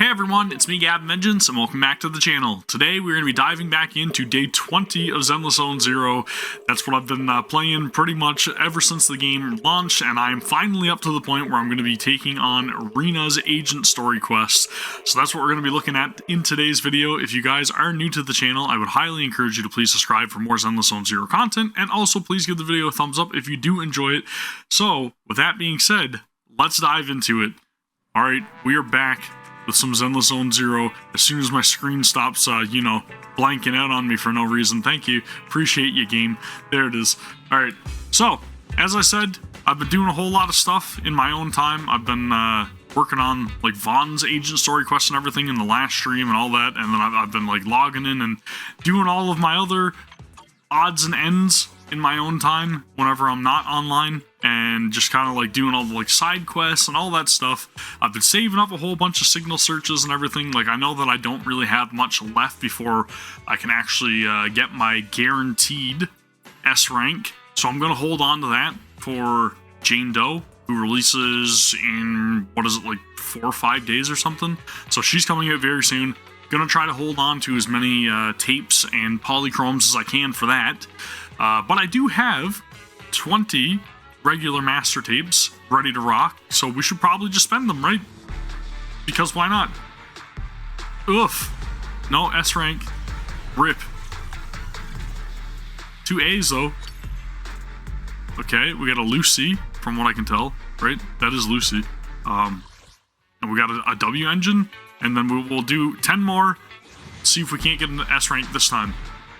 Hey everyone, it's me Gavin, and welcome back to the channel. Today we're going to be diving back into day 20 of Zenless Zone Zero. That's what I've been playing pretty much ever since the game launched, and I'm finally up to the point where I'm going to be taking on Rina's agent story quest. So that's what we're going to be looking at in today's video. If you guys are new to the channel, I would highly encourage you to please subscribe for more Zenless Zone Zero content, and also please give the video a thumbs up if you do enjoy it. So with that being said, let's dive into it. Alright, we are back with some Zenless Zone Zero. As soon as my screen stops, blanking out on me for no reason. Thank you. Appreciate you, game. There it is. Alright, so, as I said, I've been doing a whole lot of stuff in my own time. I've been working on, like, Vaughn's agent story quest and everything in the last stream and all that, and then I've been, like, logging in and doing all of my other odds and ends in my own time whenever I'm not online, and just kind of like doing all the like side quests and all that stuff. I've been saving up a whole bunch of signal searches and everything. Like, I know that I don't really have much left before I can actually get my guaranteed S rank, so I'm gonna hold on to that for Jane Doe, who releases in, what is it, like 4 or 5 days or something. So she's coming out very soon. Gonna try to hold on to as many tapes and polychromes as I can for that. But I do have 20 regular master tapes ready to rock, so we should probably just spend them, right? Because why not? Oof. No S rank. Rip. 2 A's though. Okay, we got a Lucy, from what I can tell, right? That is Lucy. And we got a W engine, and then we'll do 10 more. See if we can't get an S rank this time.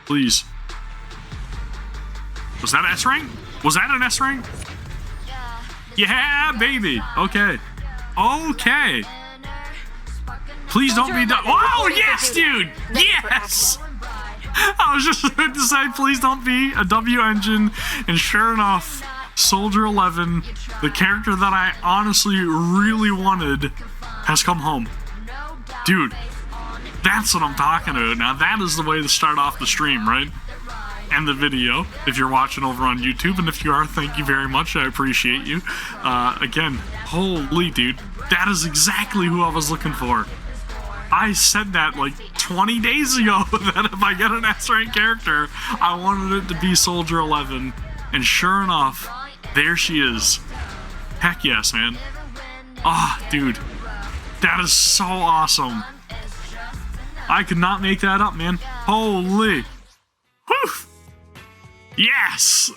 Please. Was that an S rank? Was that an S rank? Yeah, baby. Okay. Okay. Please don't be done. Oh, yes, dude. Yes. I was just about to say, please don't be a W engine. And sure enough, Soldier 11, the character that I honestly really wanted, has come home. Dude, that's what I'm talking about. Now, that is the way to start off the stream, right? And the video, if you're watching over on YouTube, and if you are, thank you very much, I appreciate you. Again, holy dude, that is exactly who I was looking for. I said that like 20 days ago, that if I get an S-rank character, I wanted it to be Soldier 11, and sure enough, there she is. Heck yes, man. Ah, dude, that is so awesome. I could not make that up, man. Holy. Whew. Yes!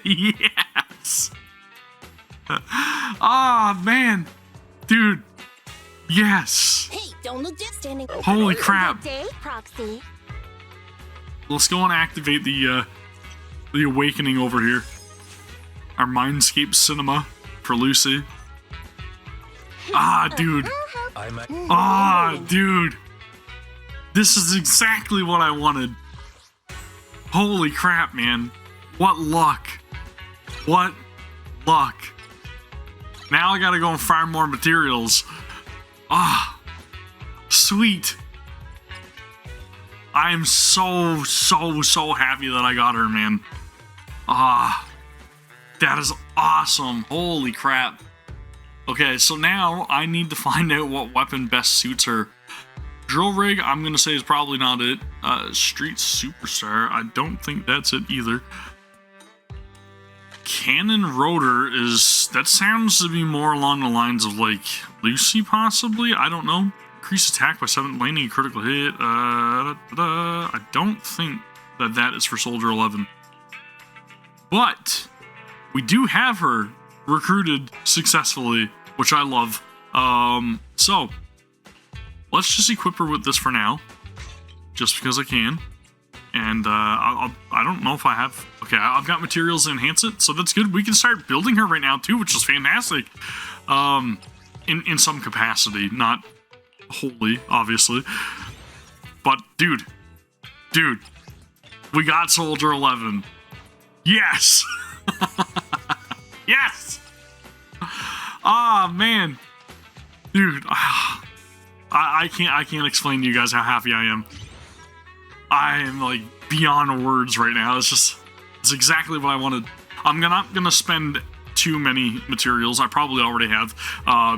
Yes! Ah, man! Dude! Yes! Hey, don't look just standing. Holy crap! Day, Proxy. Let's go and activate the awakening over here. Our Mindscape Cinema for Lucy. Ah, dude! Ah, dude! This is exactly what I wanted. Holy crap, man. What luck. What luck. Now I gotta go and farm more materials. Ah, sweet. I am so happy that I got her, man. Ah, that is awesome. Holy crap. Okay, so now I need to find out what weapon best suits her. Drill rig, I'm going to say, is probably not it. Street Superstar, I don't think that's it either. Cannon Rotor is... that sounds to be more along the lines of, like, Lucy, possibly? I don't know. Increase attack by 7, landing a critical hit. I don't think that that is for Soldier 11. But we do have her recruited successfully, which I love. So... let's just equip her with this for now, just because I can. And I don't know if I have... okay, I've got materials to enhance it, so that's good. We can start building her right now too, which is fantastic. In some capacity, not wholly, obviously. But dude, we got Soldier 11. Yes, yes. Ah, man, dude. I can't explain to you guys how happy I am. I am like beyond words right now. It's exactly what I wanted. I'm not gonna spend too many materials. I probably already have,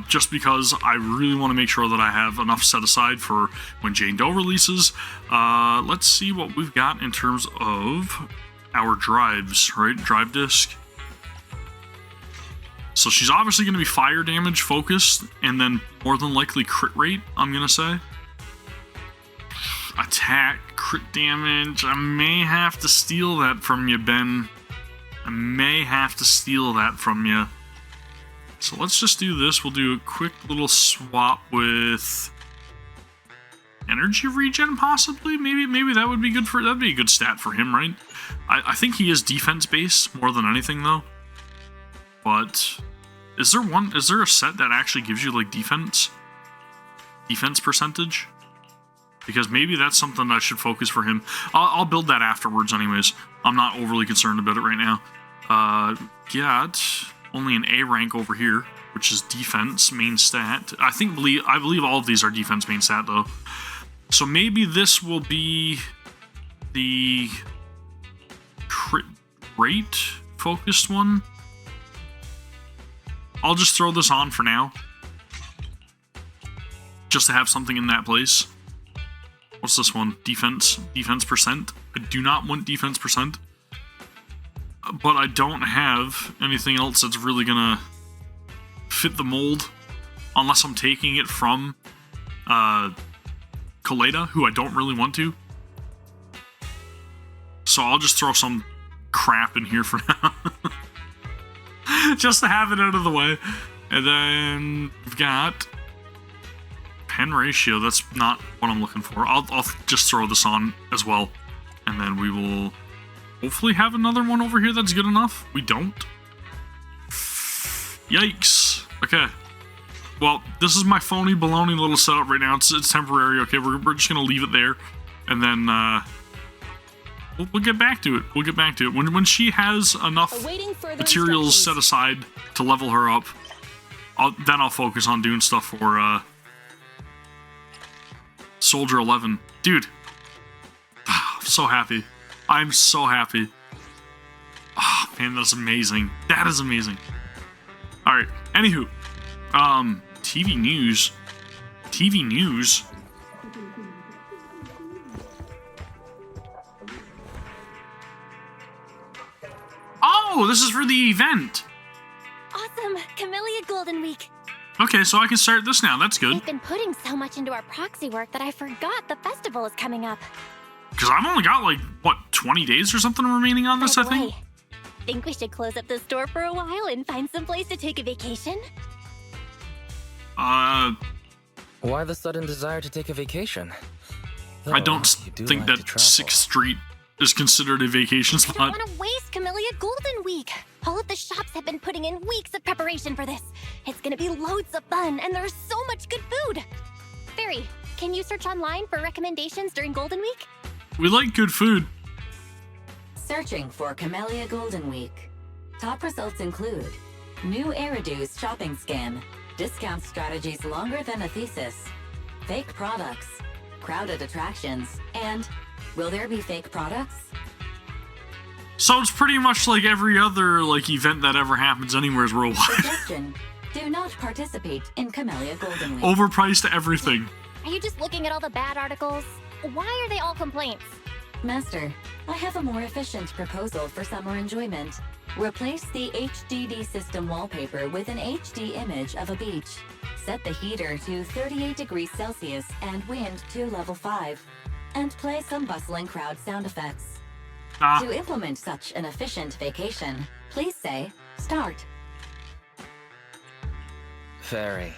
just because I really want to make sure that I have enough set aside for when Jane Doe releases. Let's see what we've got in terms of our drives, right? Drive disc. So she's obviously going to be fire damage focused, and then more than likely crit rate, I'm going to say. Attack, crit damage. I may have to steal that from you, Ben. I may have to steal that from you. So let's just do this. We'll do a quick little swap with energy regen, possibly. Maybe that would be good for. That'd be a good stat for him, right? I think he is defense based more than anything, though. But is there a set that actually gives you like defense percentage? Because maybe that's something I should focus for him. I'll build that afterwards anyways. I'm not overly concerned about it right now. Got only an A rank over here, which is defense main stat. I believe all of these are defense main stat though. So maybe this will be the crit rate focused one. I'll just throw this on for now, just to have something in that place. What's this one? Defense percent. I do not want defense percent, but I don't have anything else that's really gonna fit the mold, unless I'm taking it from Kaleda, who I don't really want to. So I'll just throw some crap in here for now. Just to have it out of the way. And then we've got pen ratio. That's not what I'm looking for. I'll just throw this on as well. And then we will hopefully have another one over here that's good enough. We don't. Yikes. Okay. Well, this is my phony baloney little setup right now. It's temporary. Okay, we're just going to leave it there. And then we'll get back to it. We'll get back to it. When she has enough materials set aside to level her up, then I'll focus on doing stuff for Soldier 11. Dude, I'm so happy. I'm so happy. Oh, man, that's amazing. That is amazing. All right. Anywho, TV news. TV news. Oh, this is for the event. Awesome! Camellia Golden Week. Okay, so I can start this now. That's good. We've been putting so much into our proxy work that I forgot the festival is coming up. Because I've only got, like, what, 20 days or something remaining on this, I think? Think we should close up the store for a while and find some place to take a vacation? Why the sudden desire to take a vacation? I don't think that 6th Street is considered a vacation spot. I don't want to waste Camellia Golden Week. All of the shops have been putting in weeks of preparation for this. It's gonna be loads of fun, and there's so much good food. Fairy, can you search online for recommendations during Golden Week? We like good food. Searching for Camellia Golden Week. Top results include new Eridu's shopping scam, discount strategies longer than a thesis, fake products, crowded attractions, and will there be fake products? So it's pretty much like every other event that ever happens anywhere worldwide. Suggestion: do not participate in Camellia Golden Week. Overpriced everything. Are you just looking at all the bad articles? Why are they all complaints? Master, I have a more efficient proposal for summer enjoyment. Replace the HDD system wallpaper with an HD image of a beach. Set the heater to 38 degrees Celsius and wind to level 5. And play some bustling crowd sound effects. To implement such an efficient vacation, please say, start. Fairy.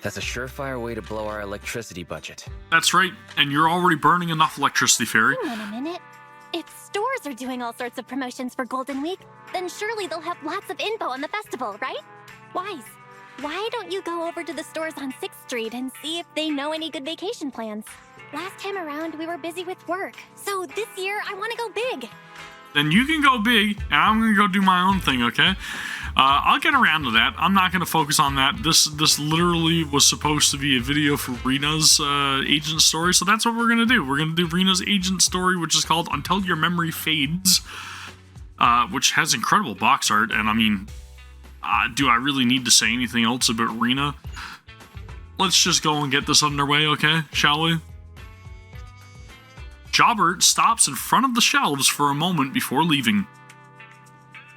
That's a surefire way to blow our electricity budget. That's right, and you're already burning enough electricity, Fairy. Hang on a minute. If stores are doing all sorts of promotions for Golden Week, then surely they'll have lots of info on the festival, right? Wise, why don't you go over to the stores on 6th Street and see if they know any good vacation plans? Last time around, we were busy with work, so this year I want to go big. Then you can go big, and I'm going to go do my own thing, okay? I'll get around to that. I'm not going to focus on that. This literally was supposed to be a video for Rina's agent story, so that's what we're going to do. We're going to do Rina's agent story, which is called Until Your Memory Fades, which has incredible box art, and I mean, Do I really need to say anything else about Rina? Let's just go and get this underway, okay? Shall we? Jobert stops in front of the shelves for a moment before leaving.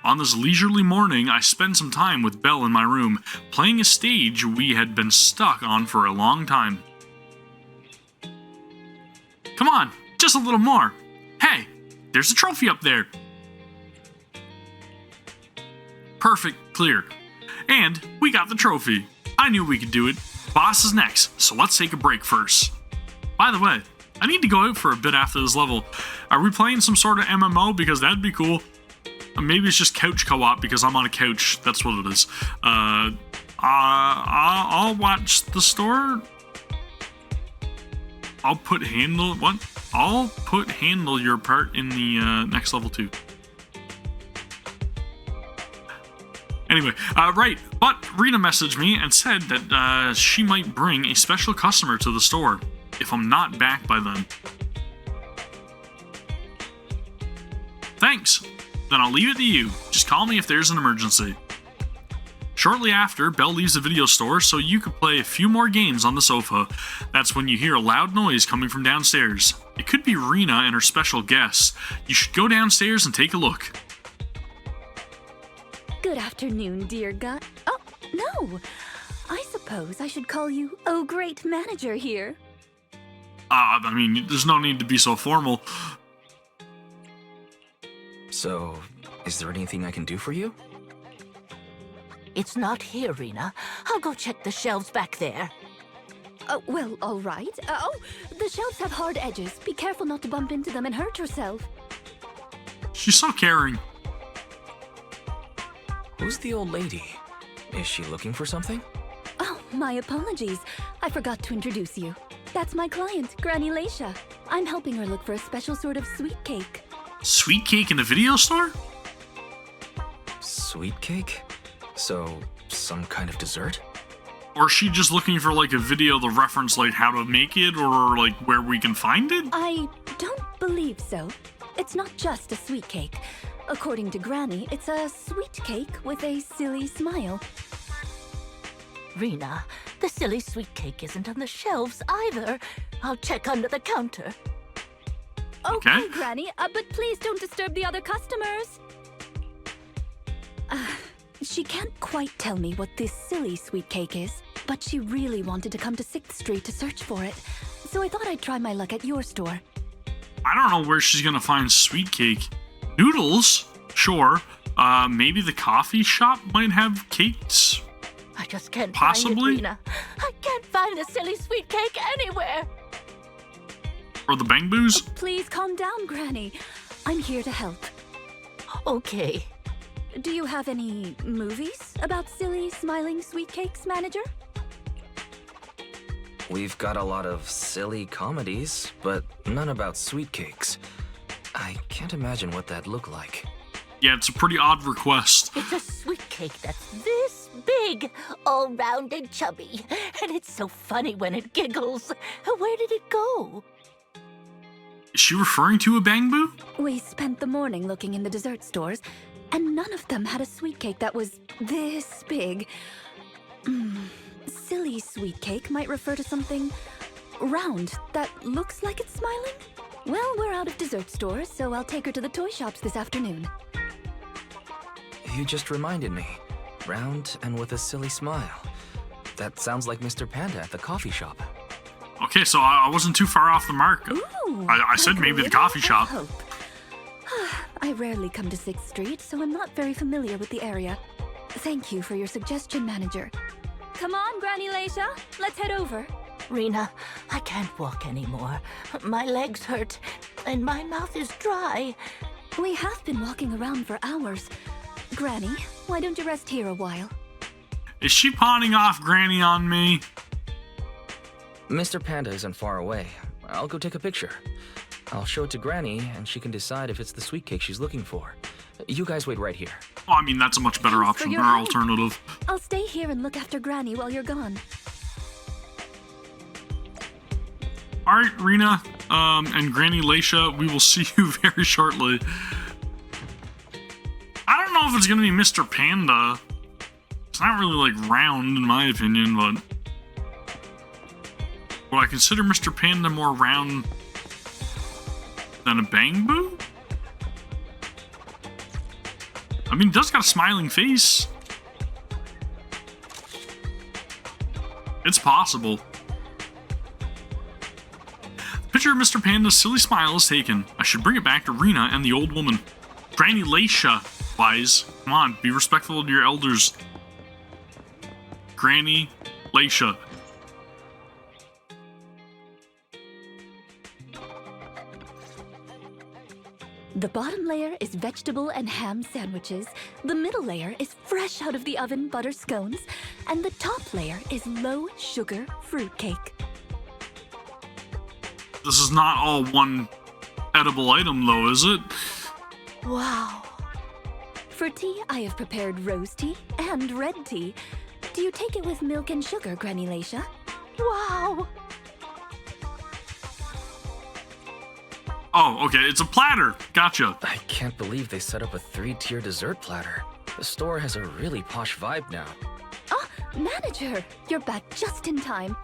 On this leisurely morning, I spent some time with Belle in my room, playing a stage we had been stuck on for a long time. Come on, just a little more. Hey, there's a trophy up there. Perfect, clear. And we got the trophy. I knew we could do it. Boss is next, so let's take a break first. By the way, I need to go out for a bit after this level. Are we playing some sort of MMO? Because that'd be cool. Maybe it's just couch co-op because I'm on a couch. That's what it is. I'll watch the store. I'll put handle your part in the next level too. Anyway, right, but Rina messaged me and said that she might bring a special customer to the store if I'm not back by then. Thanks. Then I'll leave it to you. Just call me if there's an emergency. Shortly after, Belle leaves the video store so you could play a few more games on the sofa. That's when you hear a loud noise coming from downstairs. It could be Rina and her special guests. You should go downstairs and take a look. Good afternoon, dear guy. Oh, no. I suppose I should call you, oh, great manager here. I mean, there's no need to be so formal. So, is there anything I can do for you? It's not here, Rina. I'll go check the shelves back there. Oh, well, all right. Oh, the shelves have hard edges. Be careful not to bump into them and hurt yourself. She's so caring. Who's the old lady? Is she looking for something? Oh, my apologies. I forgot to introduce you. That's my client, Granny Leisha. I'm helping her look for a special sort of sweet cake. Sweet cake in a video store? Sweet cake? So, some kind of dessert? Or is she just looking for like a video to reference like how to make it or like where we can find it? I don't believe so. It's not just a sweet cake. According to Granny, it's a sweet cake with a silly smile. Rina, the silly sweet cake isn't on the shelves either. I'll check under the counter. Okay, Granny, but please don't disturb the other customers. She can't quite tell me what this silly sweet cake is, but she really wanted to come to 6th Street to search for it. So I thought I'd try my luck at your store. I don't know where she's gonna find sweet cake. Noodles? Sure. Maybe the coffee shop might have cakes? I just can't Possibly? find it, Rina. I can't find the silly sweet cake anywhere. Or the Bang Boos? Please calm down, Granny. I'm here to help. Okay. Do you have any movies about silly, smiling sweet cakes, manager? We've got a lot of silly comedies, but none about sweet cakes. I can't imagine what that'd look like. Yeah, it's a pretty odd request. It's a sweet cake that's this big, all round and chubby. And it's so funny when it giggles. Where did it go? Is she referring to a Bang Boo? We spent the morning looking in the dessert stores, and none of them had a sweet cake that was this big. Silly sweet cake might refer to something round that looks like it's smiling? Well, we're out of dessert stores, so I'll take her to the toy shops this afternoon. You just reminded me. Round and with a silly smile. That sounds like Mr. Panda at the coffee shop. Okay, so I wasn't too far off the mark. Ooh, I said maybe the coffee shop. Hope. I rarely come to 6th Street, so I'm not very familiar with the area. Thank you for your suggestion, manager. Come on, Granny Leisha. Let's head over. Rina, I can't walk anymore. My legs hurt, and my mouth is dry. We have been walking around for hours. Granny, why don't you rest here a while? Is she pawning off Granny on me? Mr. Panda isn't far away. I'll go take a picture. I'll show it to Granny, and she can decide if it's the sweet cake she's looking for. You guys wait right here. Oh, I mean, that's a much better Thanks for option, your or help. alternative. I'll stay here and look after Granny while you're gone. Alright, Rina, and Granny Leisha, we will see you very shortly. I don't know if it's gonna be Mr. Panda. It's not really like round in my opinion, but would I consider Mr. Panda more round than a Bangaboo? I mean, he does got a smiling face. It's possible. The picture of Mr. Panda's silly smile is taken. I should bring it back to Rina and the old woman. Granny Leisha, wise. Come on, be respectful to your elders. Granny Leisha. The bottom layer is vegetable and ham sandwiches, the middle layer is fresh out of the oven butter scones, and the top layer is low-sugar fruitcake. This is not all one edible item, though, is it? Wow. For tea, I have prepared rose tea and red tea. Do you take it with milk and sugar, Granny Leisha? Wow! Oh, okay, it's a platter. Gotcha. I can't believe they set up a 3-tier dessert platter. The store has a really posh vibe now. Ah, manager, you're back just in time.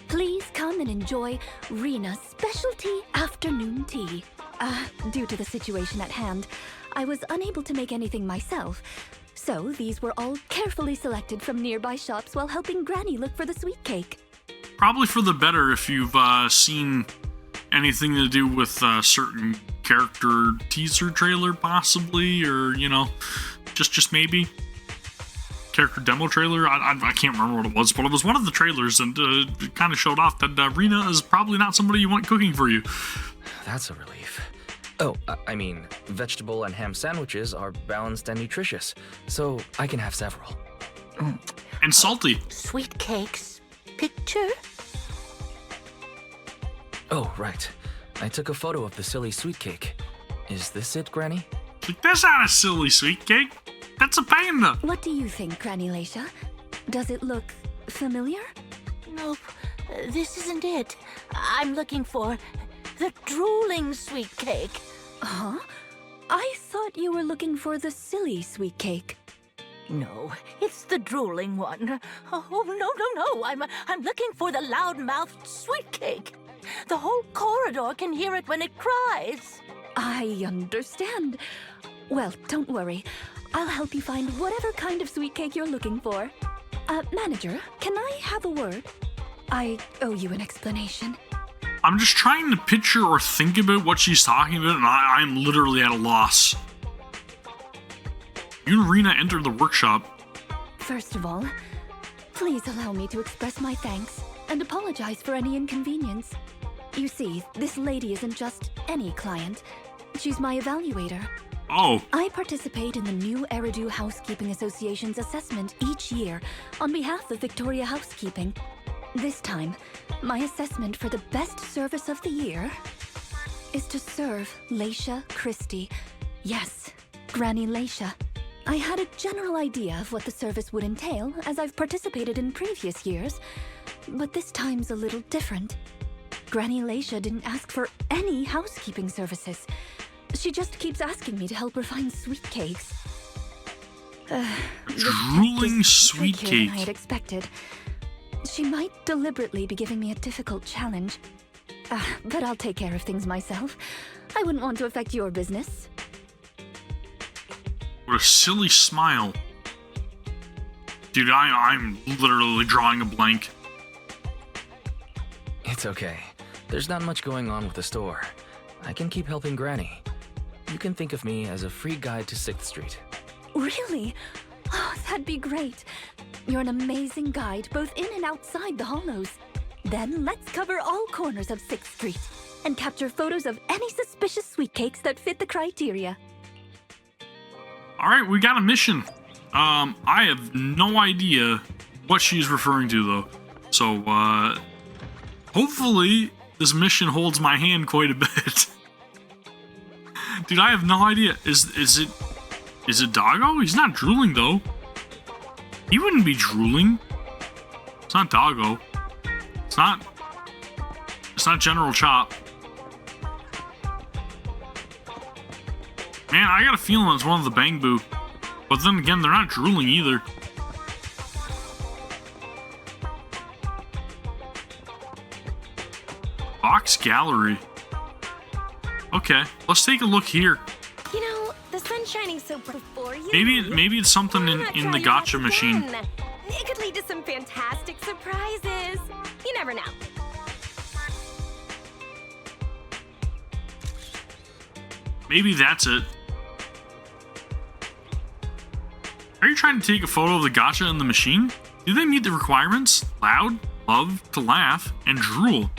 Please come and enjoy Rina's specialty afternoon tea. Due to the situation at hand, I was unable to make anything myself. So these were all carefully selected from nearby shops while helping Granny look for the sweet cake. Probably for the better if you've seen anything to do with certain character teaser trailer, possibly, or, you know, just maybe. Character demo trailer? I can't remember what it was, but it was one of the trailers, and it kind of showed off that Rina is probably not somebody you want cooking for you. That's a relief. Oh, I mean, vegetable and ham sandwiches are balanced and nutritious, so I can have several. And salty. Sweet cakes. Picture? Oh, right. I took a photo of the silly sweet cake. Is this it, Granny? Like, that's not a silly sweet cake. That's a panda. What do you think, Granny Leisha? Does it look familiar? Nope. This isn't it. I'm looking for the drooling sweet cake. Huh? I thought you were looking for the silly sweet cake. No, it's the drooling one. Oh, no. I'm looking for the loud-mouthed sweet cake. The whole corridor can hear it when it cries. I understand. Well, don't worry. I'll help you find whatever kind of sweet cake you're looking for. Manager, can I have a word? I owe you an explanation. I'm just trying to picture or think about what she's talking about, and I'm literally at a loss. You and Rina entered the workshop. First of all, please allow me to express my thanks and apologize for any inconvenience. You see, this lady isn't just any client. She's my evaluator. Oh. I participate in the new Eridu Housekeeping Association's assessment each year on behalf of Victoria Housekeeping. This time, my assessment for the best service of the year is to serve Leisha Christie. Yes, Granny Leisha. I had a general idea of what the service would entail, as I've participated in previous years, but this time's a little different. Granny Leisha didn't ask for any housekeeping services. She just keeps asking me to help her find sweet cakes. Drooling sweet trickier than I cake. had expected. She might deliberately be giving me a difficult challenge. But I'll take care of things myself. I wouldn't want to affect your business. What a silly smile. Dude, I'm literally drawing a blank. It's okay. There's not much going on with the store. I can keep helping Granny. You can think of me as a free guide to 6th Street. Really? Oh, that'd be great. You're an amazing guide, both in and outside the hollows. Then let's cover all corners of 6th Street and capture photos of any suspicious sweet cakes that fit the criteria. Alright, we got a mission. I have no idea what she's referring to, though. So, hopefully this mission holds my hand quite a bit. Dude, I have no idea. Is it Doggo? He's not drooling, though. He wouldn't be drooling. It's not Doggo. It's not General Chop. Man, I got a feeling it's one of the Bang Boo. But then again, they're not drooling either. Box gallery. Okay, let's take a look here. You know, the sun's shining so bright for you. Maybe it's something in the gotcha machine. It could lead to some fantastic surprises. You never know. Maybe that's it. Are you trying to take a photo of the gotcha in the machine? Do they meet the requirements? Loud, love to laugh, and drool.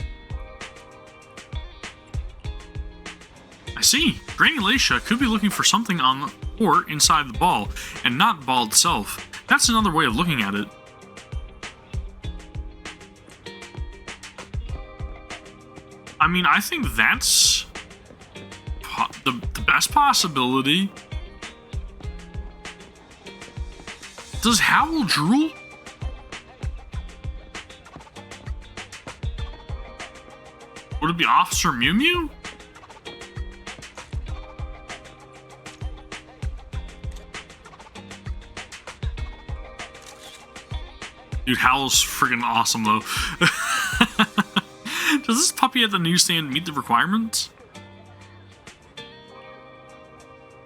I see. Granny Leisha could be looking for something on or inside the ball, and not the ball itself. That's another way of looking at it. I mean, I think that's the best possibility. Does Howl drool? Would it be Officer Mew Mew? Dude, Howl's friggin' awesome, though. Does this puppy at the newsstand meet the requirements?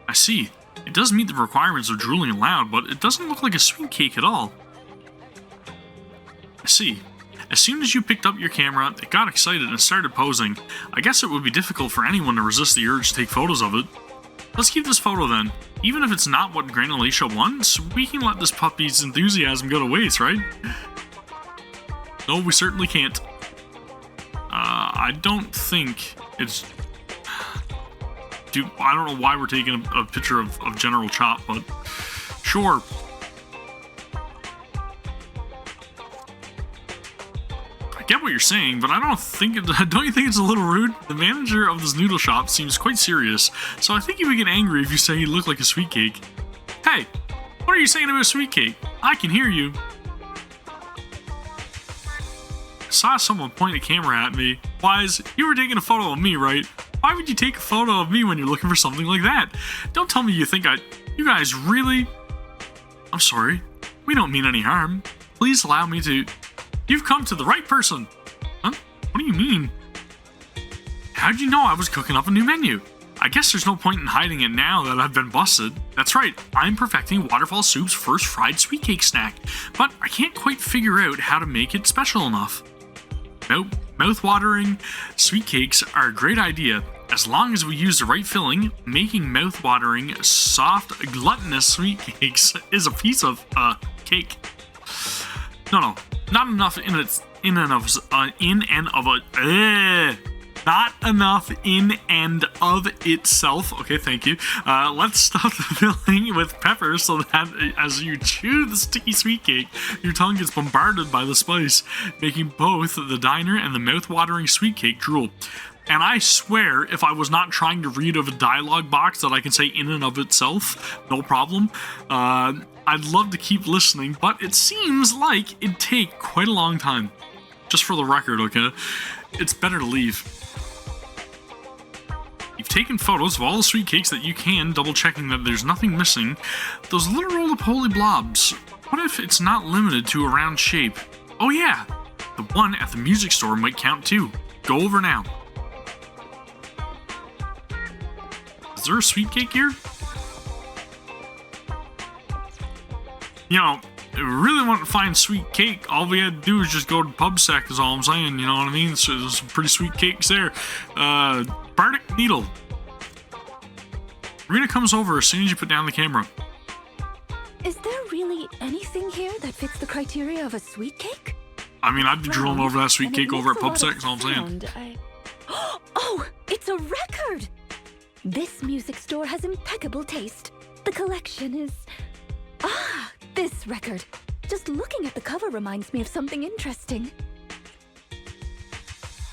I see. It does meet the requirements of drooling loud, but it doesn't look like a sweet cake at all. I see. As soon as you picked up your camera, it got excited and started posing. I guess it would be difficult for anyone to resist the urge to take photos of it. Let's keep this photo then. Even if it's not what Granny Leisha wants, we can let this puppy's enthusiasm go to waste, right? No, we certainly can't. I don't think it's... Dude, I don't know why we're taking a picture of General Chop, but sure. I get what you're saying, but I don't you think it's a little rude? The manager of this noodle shop seems quite serious, so I think he would get angry if you say he looked like a sweet cake. Hey, what are you saying about a sweet cake? I can hear you. I saw someone point a camera at me. Wise, you were taking a photo of me, right? Why would you take a photo of me when you're looking for something like that? Don't tell me you think you guys really... I'm sorry. We don't mean any harm. Please allow me to... You've come to the right person. Huh? What do you mean? How'd you know I was cooking up a new menu? I guess there's no point in hiding it now that I've been busted. That's right, I'm perfecting Waterfall Soup's first fried sweet cake snack, but I can't quite figure out how to make it special enough. Nope, mouth-watering sweet cakes are a great idea. As long as we use the right filling, making mouth-watering, soft, gluttonous sweet cakes is a piece of, cake. No, not enough not enough in and of itself. Okay, thank you. Let's stuff the filling with pepper so that as you chew the sticky sweet cake, your tongue gets bombarded by the spice, making both the diner and the mouth-watering sweet cake drool. And I swear, if I was not trying to read of a dialogue box that I can say in and of itself, no problem. I'd love to keep listening, but it seems like it'd take quite a long time. Just for the record, okay? It's better to leave. You've taken photos of all the sweet cakes that you can, double-checking that there's nothing missing. Those little roly-poly blobs, what if it's not limited to a round shape? Oh yeah, the one at the music store might count too. Go over now. Is there a sweet cake here? You know, if we really want to find sweet cake, all we had to do is just go to PubSec is all I'm saying, you know what I mean? So there's some pretty sweet cakes there. Bardic Needle. Rina comes over as soon as you put down the camera. Is there really anything here that fits the criteria of a sweet cake? I mean, I'd be drooling over that sweet cake over at PubSec is all I'm saying. Oh, it's a record! This music store has impeccable taste. The collection is... this record. Just looking at the cover reminds me of something interesting.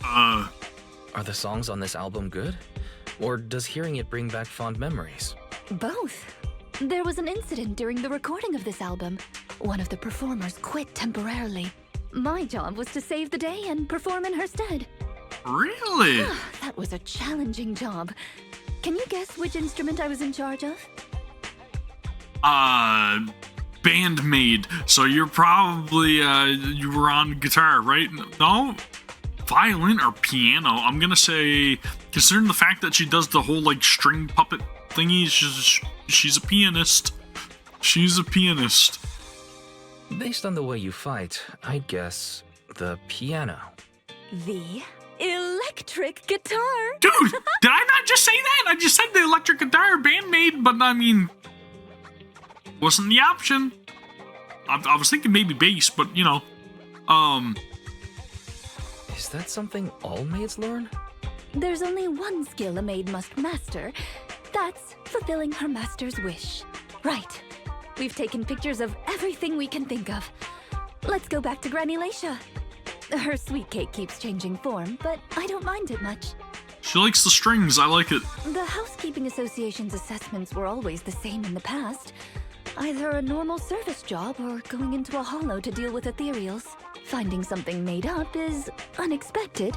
Are the songs on this album good? Or does hearing it bring back fond memories? Both. There was an incident during the recording of this album. One of the performers quit temporarily. My job was to save the day and perform in her stead. Really? That was a challenging job. Can you guess which instrument I was in charge of? bandmate. So you're probably you were on guitar, right? No, violin or piano. I'm gonna say, considering the fact that she does the whole like string puppet thingy, she's a pianist. She's a pianist. Based on the way you fight, I'd guess the piano. The electric guitar. Dude, did I not just say that? I just said the electric guitar bandmate, but I mean, wasn't the option. I was thinking maybe bass, but you know, Is that something all maids learn? There's only one skill a maid must master. That's fulfilling her master's wish. Right. We've taken pictures of everything we can think of. Let's go back to Granny Leisha. Her sweet cake keeps changing form, but I don't mind it much. she likes the strings. I like it. The Housekeeping Association's assessments were always the same in the past. Either a normal service job or going into a hollow to deal with ethereals. Finding something made up is unexpected,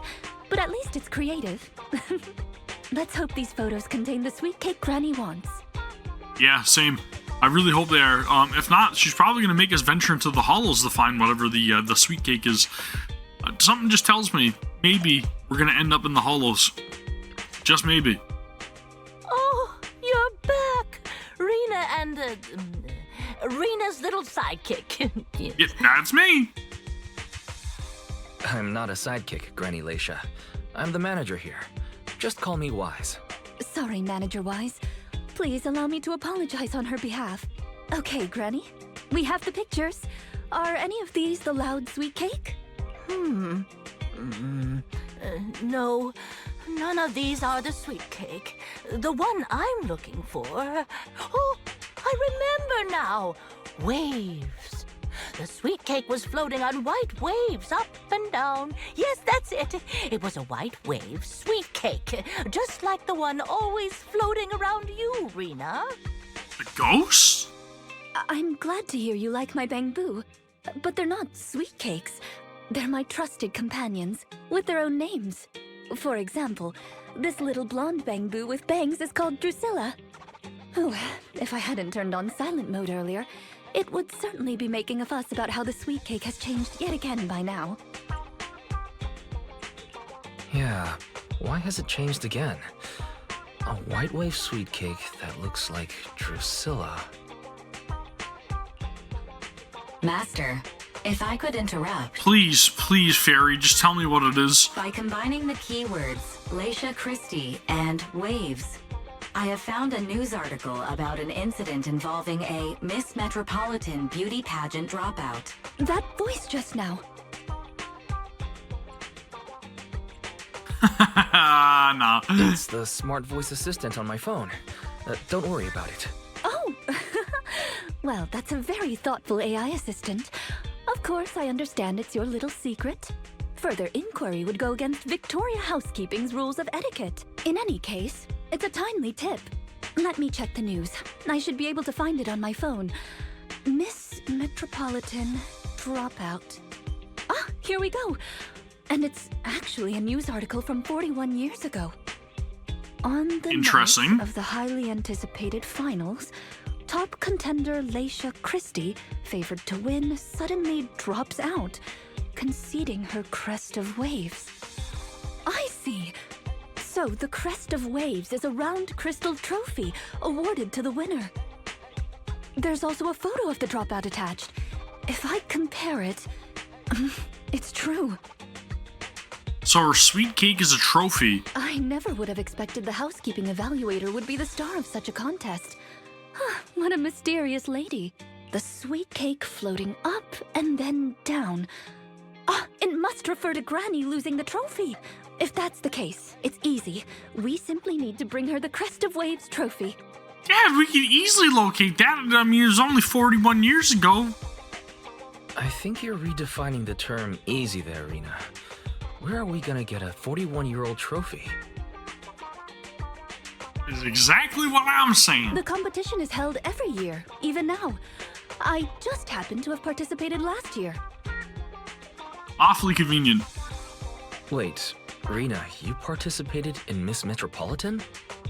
but at least it's creative. Let's hope these photos contain the sweet cake Granny wants. Yeah, same. I really hope they are. If not, she's probably gonna make us venture into the hollows to find whatever the sweet cake is. Something just tells me maybe we're gonna end up in the hollows. Just maybe. Oh, you're back! Rina and, Rina's little sidekick. Yeah, that's me. I'm not a sidekick, Granny Leisha. I'm the manager here. Just call me Wise. Sorry, Manager Wise. Please allow me to apologize on her behalf. Okay, Granny. We have the pictures. Are any of these the loud sweet cake? No, none of these are the sweet cake. The one I'm looking for... Oh, I remember now! Waves. The sweet cake was floating on white waves up and down. Yes, that's it. It was a white wave sweet cake, just like the one always floating around you, Rina. The ghost? I'm glad to hear you like my bamboo, but they're not sweet cakes. They're my trusted companions, with their own names. For example, this little blonde bamboo with bangs is called Drusilla. Oh, if I hadn't turned on silent mode earlier, it would certainly be making a fuss about how the sweet cake has changed yet again by now. Yeah, why has it changed again? A white wave sweet cake that looks like Drusilla. Master, if I could interrupt. Please, Fairy, just tell me what it is. By combining the keywords Leisha Christie and waves, I have found a news article about an incident involving a Miss Metropolitan beauty pageant dropout. That voice just now. Nah. It's the smart voice assistant on my phone. Don't worry about it. Oh! Well, that's a very thoughtful AI assistant. Of course, I understand it's your little secret. Further inquiry would go against Victoria Housekeeping's rules of etiquette. In any case, it's a timely tip. Let me check the news. I should be able to find it on my phone. Miss Metropolitan dropout. Ah, here we go. And it's actually a news article from 41 years ago. On the Interesting. night of the highly anticipated finals, top contender Leisha Christie, favored to win, suddenly drops out, conceding her crest of waves. I see. So the crest of waves is a round crystal trophy awarded to the winner. There's also a photo of the dropout attached. If I compare it, it's true. So her sweet cake is a trophy. I never would have expected the housekeeping evaluator would be the star of such a contest. What a mysterious lady. The sweet cake floating up and then down. It must refer to Granny losing the trophy. If that's the case, it's easy. We simply need to bring her the Crest of Waves trophy. Yeah, we can easily locate that. I mean, it was only 41 years ago. I think you're redefining the term easy there, Rina. Where are we gonna get a 41-year-old trophy? Is exactly what I'm saying. The competition is held every year, even now. I just happened to have participated last year. Awfully convenient. Wait, Rina, you participated in Miss Metropolitan?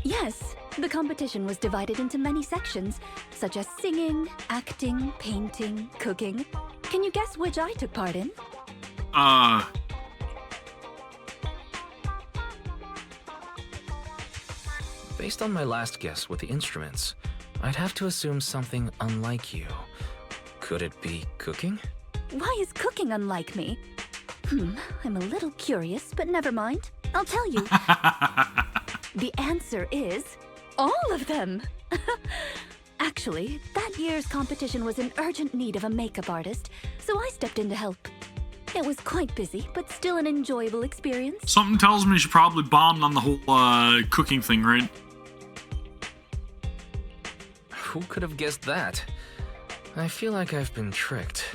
Yes, The competition was divided into many sections, such as singing, acting, painting, cooking. Can you guess which I took part in? Based on my last guess with the instruments, I'd have to assume something unlike you. Could it be cooking? Why is cooking unlike me? I'm a little curious, but never mind. I'll tell you. The answer is all of them. Actually, that year's competition was in urgent need of a makeup artist, so I stepped in to help. It was quite busy, but still an enjoyable experience. Something tells me she probably bombed on the whole cooking thing, right? Who could have guessed that? I feel like I've been tricked.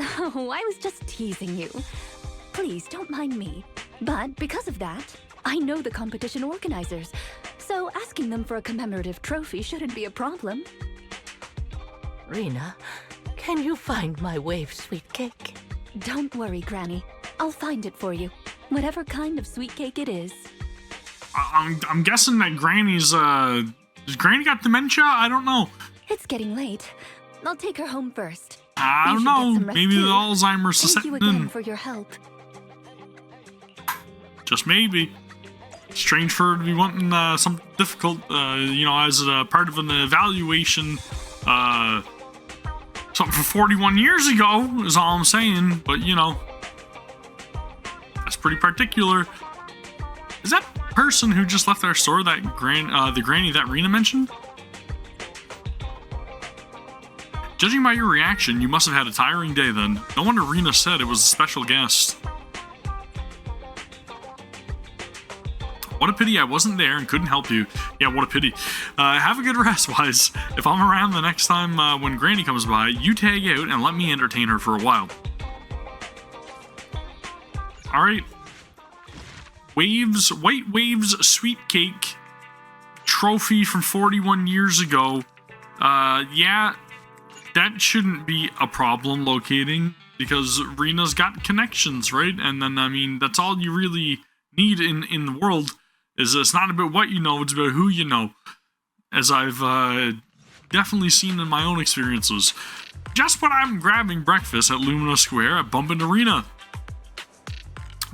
Oh, I was just teasing you. Please, don't mind me. But because of that, I know the competition organizers, so asking them for a commemorative trophy shouldn't be a problem. Rina, can you find my wave sweet cake? Don't worry, Granny. I'll find it for you. Whatever kind of sweet cake it is. I'm guessing that Granny's, Does Granny got dementia? I don't know. It's getting late. I'll take her home first. I don't You should know. get some rest Maybe too. the Alzheimer's is Thank you setting again in. for your help. Just maybe. Strange for her to be wanting something difficult, as a part of an evaluation, something from 41 years ago is all I'm saying, but that's pretty particular. Is that person who just left our store the granny that Rina mentioned? Judging by your reaction, you must have had a tiring day then. No wonder Rina said it was a special guest. What a pity I wasn't there and couldn't help you. Yeah, what a pity. Have a good rest, Wise. If I'm around the next time when Granny comes by, you tag out and let me entertain her for a while. Alright. White Waves Sweet Cake trophy from 41 years ago. Yeah, that shouldn't be a problem locating because Rina's got connections, right? And then, that's all you really need in the world. Is it's not about what you know, it's about who you know. As I've definitely seen in my own experiences. Just when I'm grabbing breakfast at Lumina Square, I bump into Rina.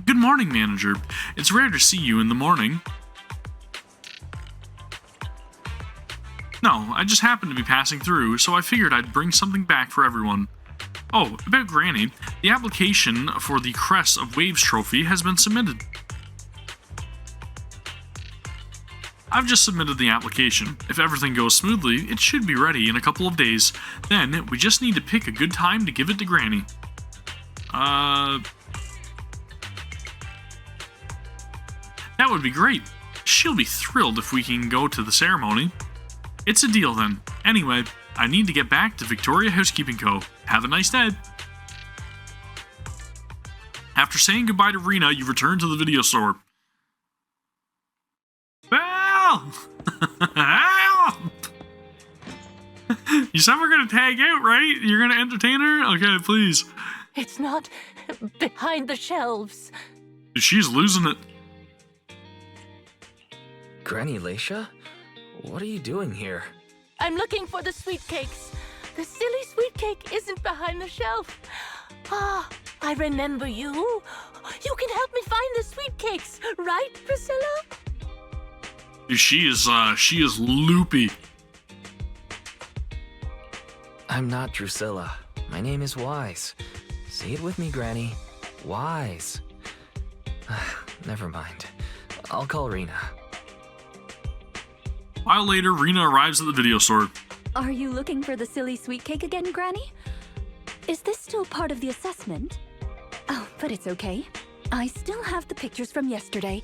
Good morning, manager. It's rare to see you in the morning. No, I just happened to be passing through, so I figured I'd bring something back for everyone. Oh, about Granny, the application for the Crest of Waves trophy has been submitted. I've just submitted the application. If everything goes smoothly, it should be ready in a couple of days. Then, we just need to pick a good time to give it to Granny. That would be great. She'll be thrilled if we can go to the ceremony. It's a deal then. Anyway, I need to get back to Victoria Housekeeping Co. Have a nice day. After saying goodbye to Rina, you return to the video store. Help! You said we're gonna tag out, right? You're gonna entertain her? Okay, please. It's not behind the shelves. She's losing it. Granny Leisha? What are you doing here? I'm looking for the sweet cakes. The silly sweet cake isn't behind the shelf. Ah, I remember you. You can help me find the sweet cakes, right, Priscilla? She is loopy. I'm not Drusilla. My name is Wise. Say it with me, Granny. Wise. Never mind. I'll call Rina. A while later, Rina arrives at the video store. Are you looking for the silly sweet cake again, Granny? Is this still part of the assessment? Oh, but it's okay. I still have the pictures from yesterday.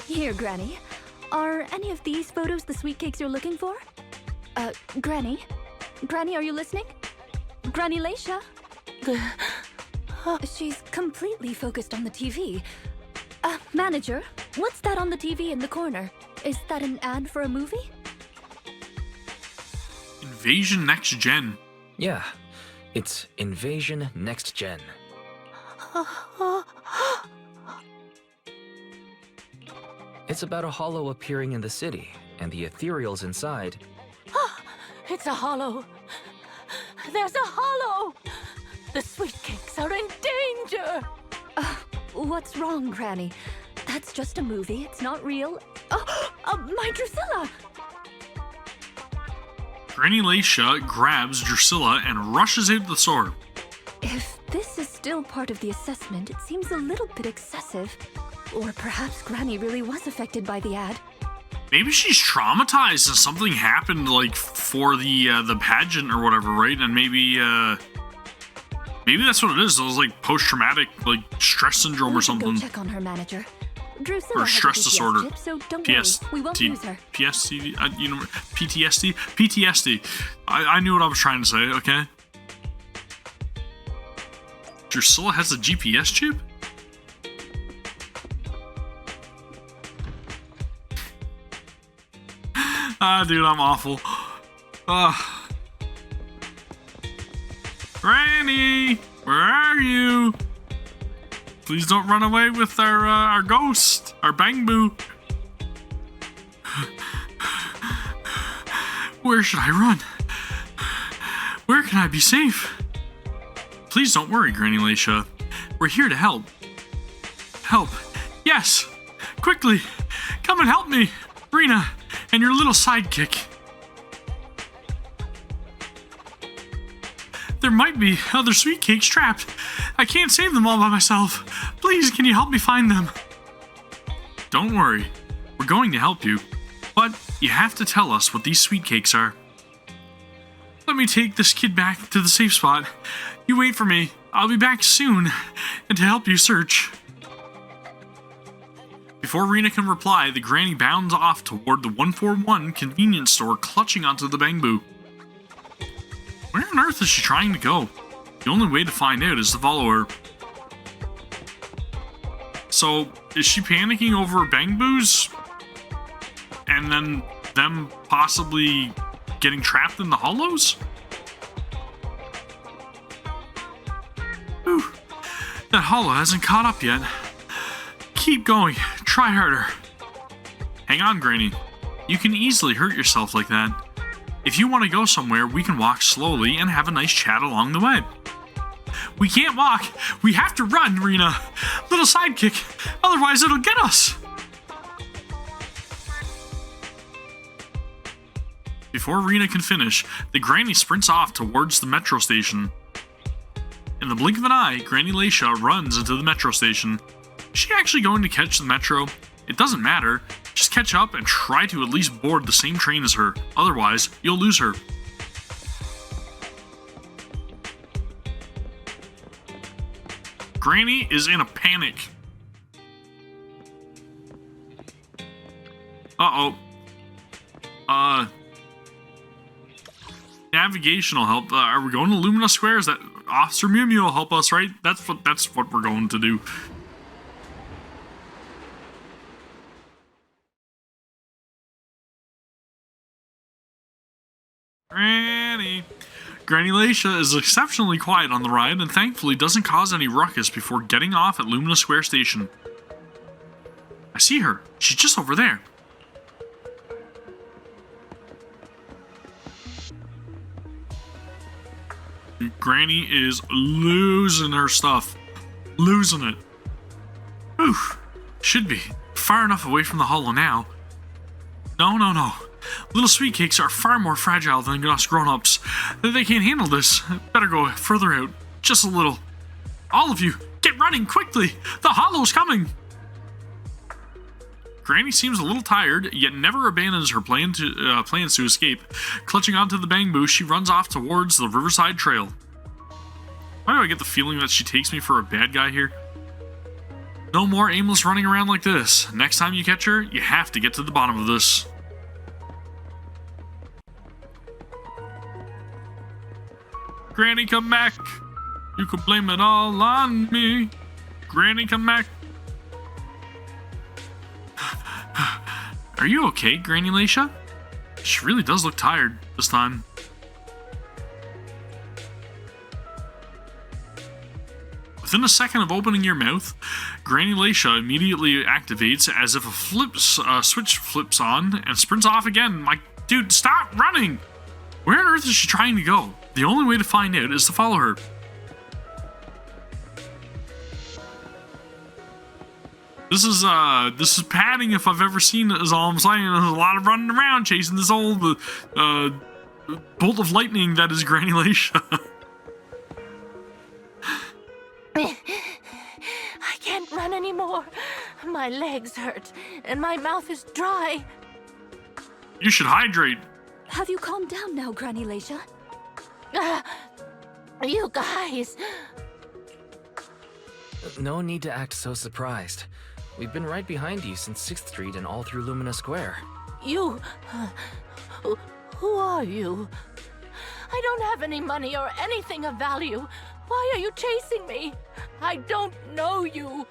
Here, Granny. Are any of these photos the sweet cakes you're looking for? Granny? Granny, are you listening? Granny Leisha? She's completely focused on the TV. Manager, what's that on the TV in the corner? Is that an ad for a movie? Invasion Next Gen. Yeah, it's Invasion Next Gen. It's about a hollow appearing in the city, and the ethereals inside. It's a hollow. There's a hollow. The sweetcakes are in danger. What's wrong, Granny? That's just a movie. It's not real. My Drusilla! Granny Leisha grabs Drusilla and rushes out the store. If this is still part of the assessment, it seems a little bit excessive. Or perhaps Granny really was affected by the ad. Maybe she's traumatized and something happened, like, for the pageant or whatever, right? And maybe that's what it is. It was like post-traumatic, like, stress syndrome or something. Go check on her manager. Drusilla Or has a stress GPS disorder. chip, so don't worry. We won't lose her. PTSD, PTSD? PTSD. I knew what I was trying to say, okay? Drusilla has a GPS chip? Dude, I'm awful. Granny, where are you? Please don't run away with our ghost, our Bang-Boo. Where should I run? Where can I be safe? Please don't worry, Granny Leisha. We're here to help. Help. Yes. Quickly. Come and help me. Rina and your little sidekick. There might be other sweetcakes trapped. I can't save them all by myself. Please, can you help me find them? Don't worry. We're going to help you. But you have to tell us what these sweetcakes are. Let me take this kid back to the safe spot. You wait for me. I'll be back soon and to help you search. Before Rina can reply, the granny bounds off toward the 141 convenience store, clutching onto the Bang-Boo. Where on earth is she trying to go? The only way to find out is to follow her. So, is she panicking over Bang-Boos? And then them possibly getting trapped in the hollows? Whew. That hollow hasn't caught up yet. Keep going. Try harder. Hang on, Granny. You can easily hurt yourself like that. If you want to go somewhere, we can walk slowly and have a nice chat along the way. We can't walk. We have to run, Rina. Little sidekick. Otherwise, it'll get us. Before Rina can finish, the granny sprints off towards the metro station. In the blink of an eye, Granny Leisha runs into the metro station. Is she actually going to catch the metro? It doesn't matter. Just catch up and try to at least board the same train as her. Otherwise, you'll lose her. Granny is in a panic. Navigational help. Are we going to Lumina Square? Is that Officer Mew Mew will help us, right? That's what we're going to do. Granny Leisha is exceptionally quiet on the ride and thankfully doesn't cause any ruckus before getting off at Lumina Square Station. I see her. She's just over there. Granny is losing her stuff. Losing it. Oof. Should be far enough away from the hollow now. No. Little sweetcakes are far more fragile than us grown-ups. They can't handle this. Better go further out. Just a little. All of you, get running quickly! The hollow's coming! Granny seems a little tired, yet never abandons her plans to escape. Clutching onto the Bang-Boo, she runs off towards the Riverside Trail. Why do I get the feeling that she takes me for a bad guy here? No more aimless running around like this. Next time you catch her, you have to get to the bottom of this. Granny, come back. You could blame it all on me. Granny, come back. Are you okay, Granny Leisha? She really does look tired this time. Within a second of opening your mouth, Granny Leisha immediately activates as if a switch flips on and sprints off again. Like, dude, stop running! Where on earth is she trying to go? The only way to find out is to follow her. This is padding if I've ever seen it, is all I'm saying. There's a lot of running around chasing this old bolt of lightning that is Granny Leisha. I can't run anymore. My legs hurt, and my mouth is dry. You should hydrate. Have you calmed down now, Granny Leisha? You guys. No need to act so surprised. We've been right behind you since 6th Street and all through Lumina Square. You. Who are you? I don't have any money or anything of value. Why are you chasing me? I don't know you.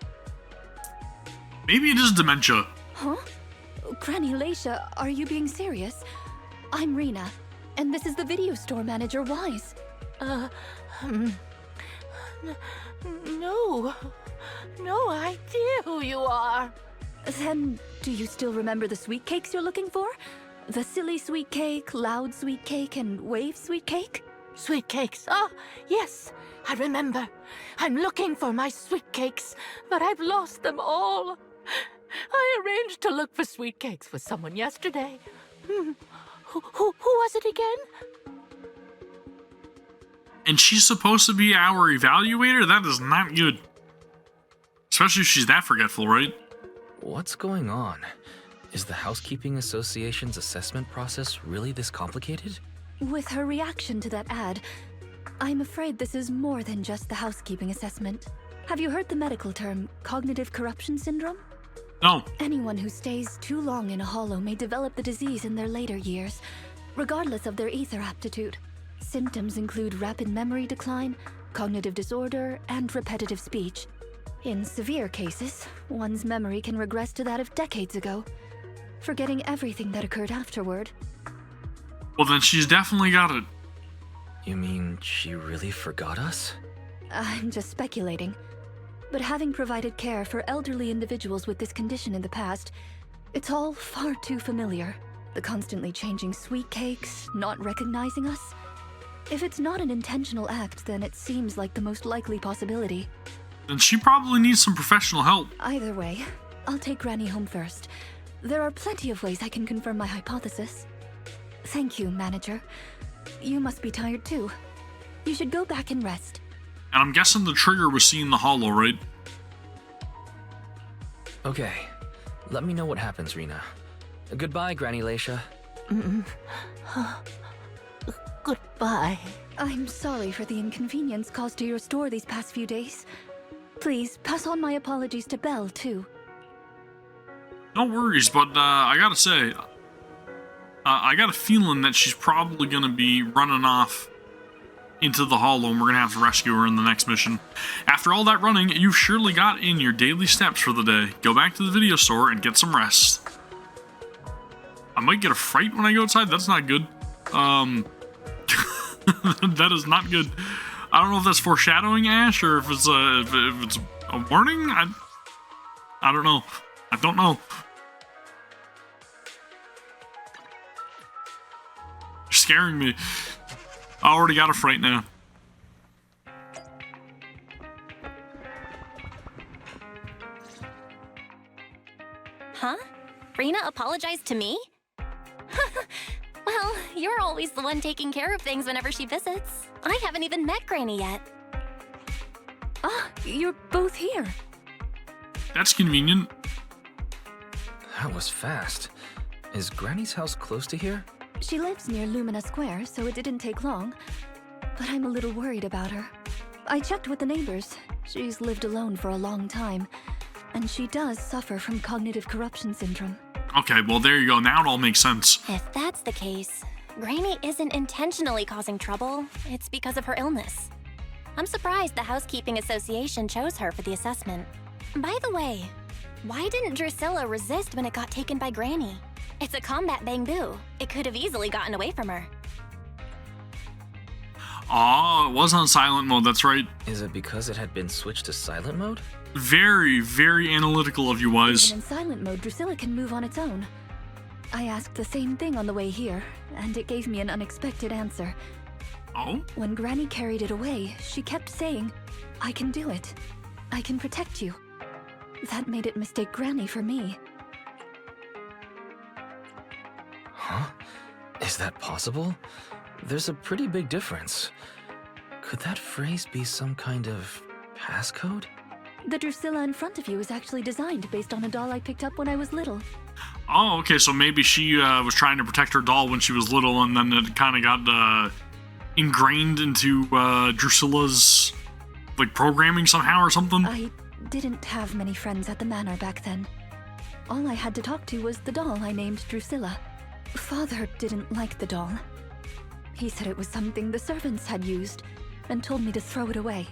Maybe it is dementia. Huh? Granny Leisha, are you being serious? I'm Rina, and this is the video store manager, Wise. No idea who you are. Then, do you still remember the sweetcakes you're looking for? The silly sweet cake, loud sweet cake, and wave sweet cake? Sweetcakes. Oh, yes, I remember. I'm looking for my sweetcakes, but I've lost them all. I arranged to look for sweetcakes with someone yesterday. Who was it again? And she's supposed to be our evaluator? That is not good. Especially if she's that forgetful, right? What's going on? Is the Housekeeping Association's assessment process really this complicated? With her reaction to that ad, I'm afraid this is more than just the housekeeping assessment. Have you heard the medical term, cognitive corruption syndrome? No. Anyone who stays too long in a hollow may develop the disease in their later years, regardless of their ether aptitude. Symptoms include rapid memory decline, cognitive disorder, and repetitive speech. In severe cases, one's memory can regress to that of decades ago, forgetting everything that occurred afterward. Well, then she's definitely got it. You mean she really forgot us? I'm just speculating. But having provided care for elderly individuals with this condition in the past, it's all far too familiar. The constantly changing sweet cakes, not recognizing us. If it's not an intentional act, then it seems like the most likely possibility. Then she probably needs some professional help. Either way, I'll take Granny home first. There are plenty of ways I can confirm my hypothesis. Thank you, manager. You must be tired too. You should go back and rest. And I'm guessing the trigger was seeing the hollow, right? Okay. Let me know what happens, Rina. Goodbye, Granny Leisha. Goodbye. I'm sorry for the inconvenience caused to your store these past few days. Please, pass on my apologies to Belle, too. No worries, but I gotta say, I got a feeling that she's probably gonna be running off into the hollow, and we're gonna have to rescue her in the next mission. After all that running, you've surely got in your daily steps for the day. Go back to the video store and get some rest. I might get a fright when I go outside. That's not good. That is not good. I don't know if that's foreshadowing, Ash, or if it's a warning. I don't know. I don't know. You're scaring me. I already got a fright now. Huh? Rina apologized to me? Well, you're always the one taking care of things whenever she visits. I haven't even met Granny yet. Ah, you're both here. That's convenient. That was fast. Is Granny's house close to here? She lives near Lumina Square, so it didn't take long. But I'm a little worried about her. I checked with the neighbors. She's lived alone for a long time, and she does suffer from cognitive corruption syndrome. Okay, well, there you go. Now it all makes sense. If that's the case, Granny isn't intentionally causing trouble. It's because of her illness. I'm surprised the Housekeeping Association chose her for the assessment. By the way, why didn't Drusilla resist when it got taken by Granny? It's a combat bamboo. It could have easily gotten away from her. Oh, it was on silent mode, that's right. Is it because it had been switched to silent mode? Very, very analytical of you, Wise. Even in silent mode, Drusilla can move on its own. I asked the same thing on the way here, and it gave me an unexpected answer. Oh? When Granny carried it away, she kept saying, "I can do it. I can protect you." That made it mistake Granny for me. Huh? Is that possible? There's a pretty big difference. Could that phrase be some kind of passcode? The Drusilla in front of you is actually designed based on a doll I picked up when I was little. Oh, okay, so maybe she was trying to protect her doll when she was little, and then it kind of got ingrained into Drusilla's, like, programming somehow or something? I didn't have many friends at the manor back then. All I had to talk to was the doll I named Drusilla. Father didn't like the doll. He said it was something the servants had used, and told me to throw it away.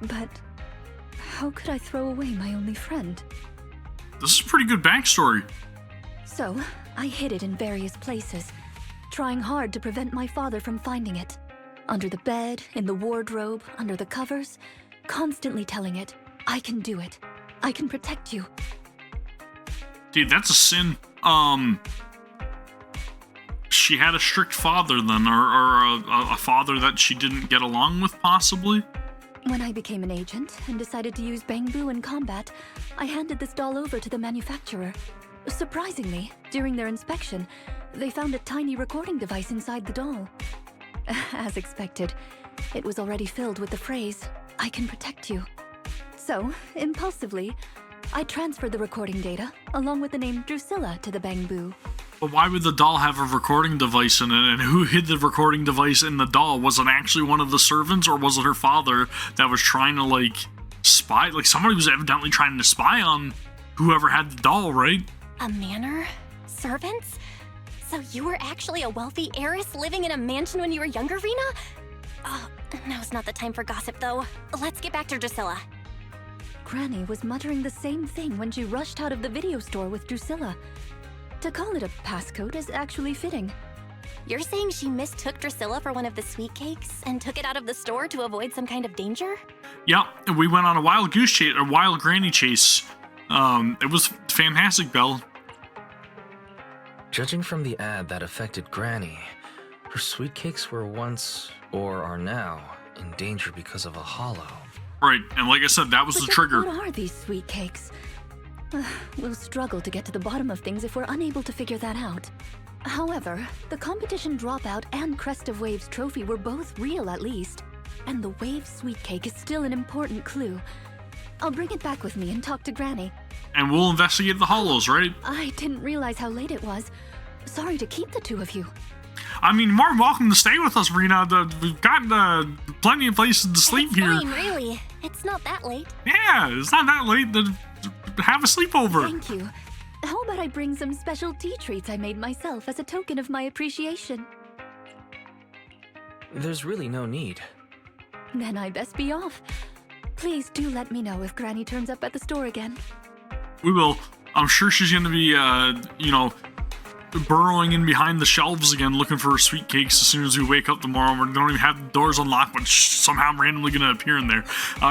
But how could I throw away my only friend? This is a pretty good backstory. So, I hid it in various places, trying hard to prevent my father from finding it. Under the bed, in the wardrobe, under the covers, constantly telling it, "I can do it. I can protect you." Dude, that's a sin. She had a strict father then, or a father that she didn't get along with, possibly? When I became an agent and decided to use Bangbu in combat, I handed this doll over to the manufacturer. Surprisingly, during their inspection, they found a tiny recording device inside the doll. As expected, it was already filled with the phrase, "I can protect you." So, impulsively, I transferred the recording data, along with the name Drusilla, to the Bangbu. But why would the doll have a recording device in it, and who hid the recording device in the doll? Was it actually one of the servants, or was it her father that was trying to, like, spy? Like, somebody was evidently trying to spy on whoever had the doll, right? A manor? Servants? So you were actually a wealthy heiress living in a mansion when you were younger, Rina? Oh, now's not the time for gossip, though. Let's get back to Drusilla. Granny was muttering the same thing when she rushed out of the video store with Drusilla. To call it a passcode is actually fitting. You're saying she mistook Drusilla for one of the sweetcakes and took it out of the store to avoid some kind of danger? Yeah, we went on a wild goose chase, a wild granny chase. It was fantastic, Belle. Judging from the ad that affected Granny, her sweetcakes were once, or are now, in danger because of a hollow. Right, and like I said, that was But the then trigger. what are these sweet cakes? We'll struggle to get to the bottom of things if we're unable to figure that out. However, the competition dropout and Crest of Waves trophy were both real at least, and the Wave sweet cake is still an important clue. I'll bring it back with me and talk to Granny. And we'll investigate the hollows, right? I didn't realize how late it was. Sorry to keep the two of you. I mean, more than welcome to stay with us, Rina. We've got plenty of places to sleep It's here. fine, really. It's not that late. Yeah, it's not that late to have a sleepover. Thank you. How about I bring some special tea treats I made myself as a token of my appreciation? There's really no need. Then I best be off. Please do let me know if Granny turns up at the store again. We will. I'm sure she's going to be, burrowing in behind the shelves again, looking for her sweet cakes as soon as we wake up tomorrow. We don't even have the doors unlocked, but somehow I'm randomly going to appear in there.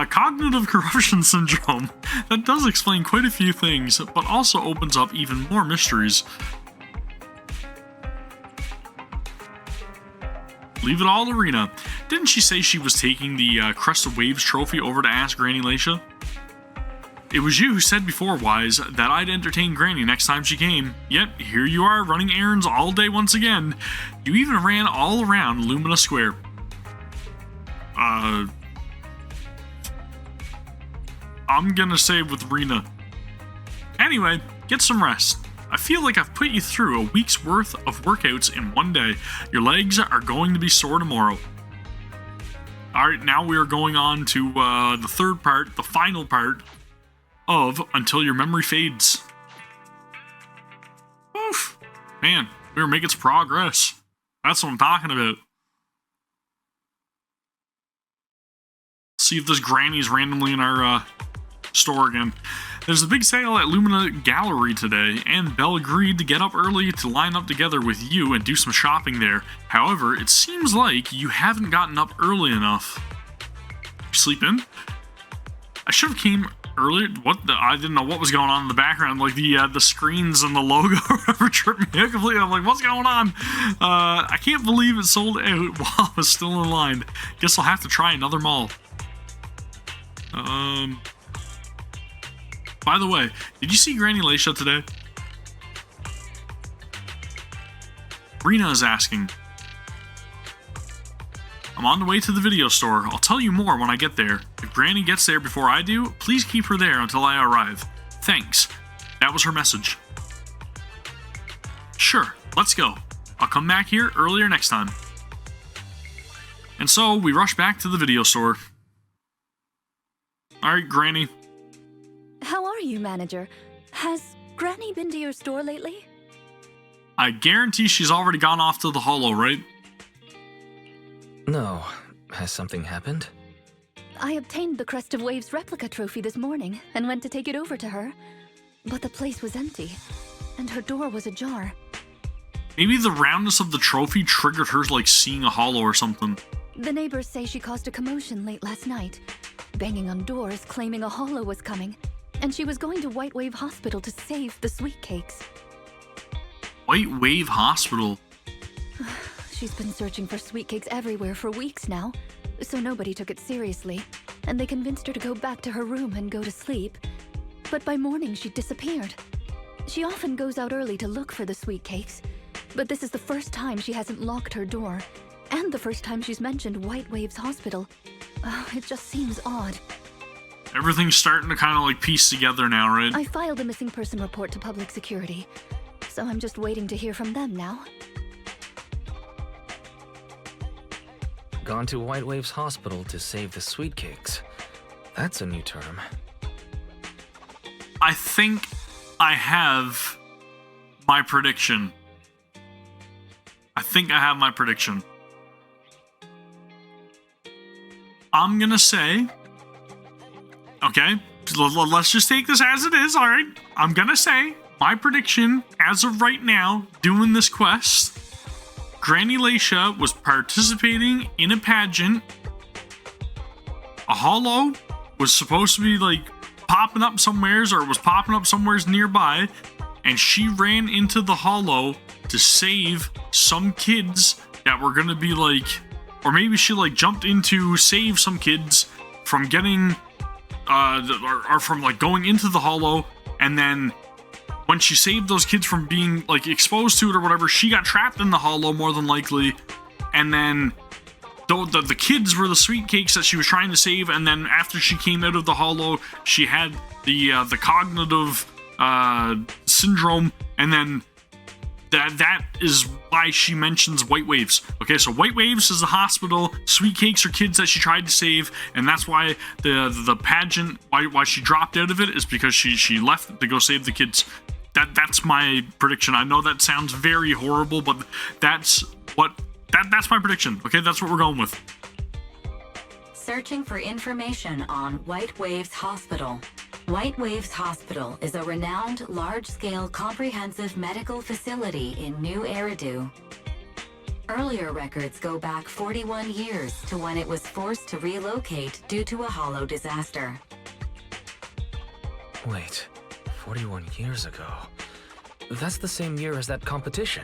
Cognitive corruption syndrome. That does explain quite a few things, but also opens up even more mysteries. Leave it all to Rina. Didn't she say she was taking the Crest of Waves trophy over to ask Granny Leisha? It was you who said before, Wise, that I'd entertain Granny next time she came. Yet, here you are running errands all day once again. You even ran all around Lumina Square. I'm gonna say with Rina. Anyway, get some rest. I feel like I've put you through a week's worth of workouts in one day. Your legs are going to be sore tomorrow. Alright, now we are going on to the third part, the final part of Until Your Memory Fades. Oof. Man, we were making some progress. That's what I'm talking about. See if this Granny's randomly in our store again. There's a big sale at Lumina Gallery today, and Belle agreed to get up early to line up together with you and do some shopping there. However, it seems like you haven't gotten up early enough. Sleep in? I should have came earlier. I didn't know what was going on in the background. Like the screens and the logo or whatever tripped me out completely. I'm like, what's going on? I can't believe it sold out while I was still in line. Guess I'll have to try another mall. By the way, did you see Granny Leisha today? Rina is asking. I'm on the way to the video store. I'll tell you more when I get there. If Granny gets there before I do, please keep her there until I arrive. Thanks. That was her message. Sure, let's go. I'll come back here earlier next time. And so, we rush back to the video store. Alright, Granny. How are you, manager? Has Granny been to your store lately? I guarantee she's already gone off to the holo, right? No. Has something happened? I obtained the Crest of Waves replica trophy this morning and went to take it over to her. But the place was empty, and her door was ajar. Maybe the roundness of the trophy triggered her, like, seeing a holo or something. The neighbors say she caused a commotion late last night, banging on doors claiming a holo was coming, and she was going to White Wave Hospital to save the sweetcakes. White Wave Hospital? She's been searching for sweetcakes everywhere for weeks now, so nobody took it seriously, and they convinced her to go back to her room and go to sleep. But by morning, she disappeared. She often goes out early to look for the sweetcakes, but this is the first time she hasn't locked her door, and the first time she's mentioned White Waves Hospital. It just seems odd. Everything's starting to kind of like piece together now, right? I filed a missing person report to public security, so I'm just waiting to hear from them now. Gone to White Waves Hospital to save the sweetcakes. That's a new term. I think I have my prediction. I'm gonna say, okay, let's just take this as it is, alright? I'm gonna say, my prediction, as of right now, doing this quest, Granny Leisha was participating in a pageant. A holo was supposed to be, like, popping up somewheres, or was popping up somewheres nearby, and she ran into the holo to save some kids that were gonna be, like, or maybe she, like, jumped in to save some kids from getting, or from, like, going into the holo, and then when she saved those kids from being, like, exposed to it or whatever, she got trapped in the holo more than likely, and then the kids were the sweetcakes that she was trying to save, and then after she came out of the holo, she had the cognitive syndrome, and then that is why she mentions White Waves. Okay, so White Waves is the hospital, sweetcakes are kids that she tried to save, and that's why the pageant, why she dropped out of it, is because she left to go save the kids. That's my prediction. I know that sounds very horrible, but that's my prediction. Okay, that's what we're going with. Searching for information on White Waves Hospital. White Waves Hospital is a renowned, large-scale, comprehensive medical facility in New Eridu. Earlier records go back 41 years to when it was forced to relocate due to a holo disaster. Wait, 41 years ago? That's the same year as that competition.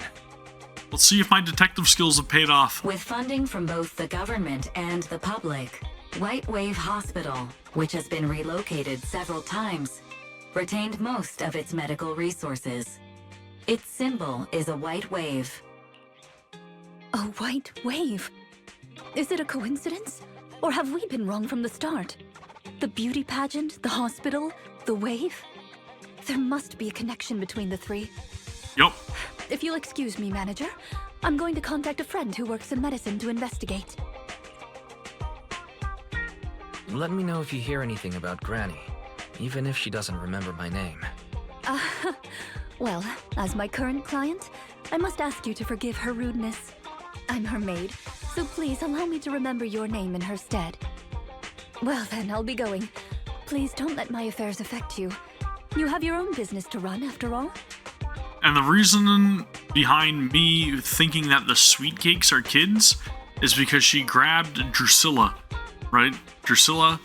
Let's see if my detective skills have paid off. With funding from both the government and the public, White Wave Hospital, which has been relocated several times, retained most of its medical resources. Its symbol is a white wave. A white wave? Is it a coincidence? Or have we been wrong from the start? The beauty pageant, the hospital, the wave? There must be a connection between the three. Yup. If you'll excuse me, manager, I'm going to contact a friend who works in medicine to investigate. Let me know if you hear anything about Granny, even if she doesn't remember my name. Well, as my current client, I must ask you to forgive her rudeness. I'm her maid, so please allow me to remember your name in her stead. Well then, I'll be going. Please don't let my affairs affect you. You have your own business to run, after all. And the reason behind me thinking that the sweetcakes are kids is because she grabbed Drusilla, right? Drusilla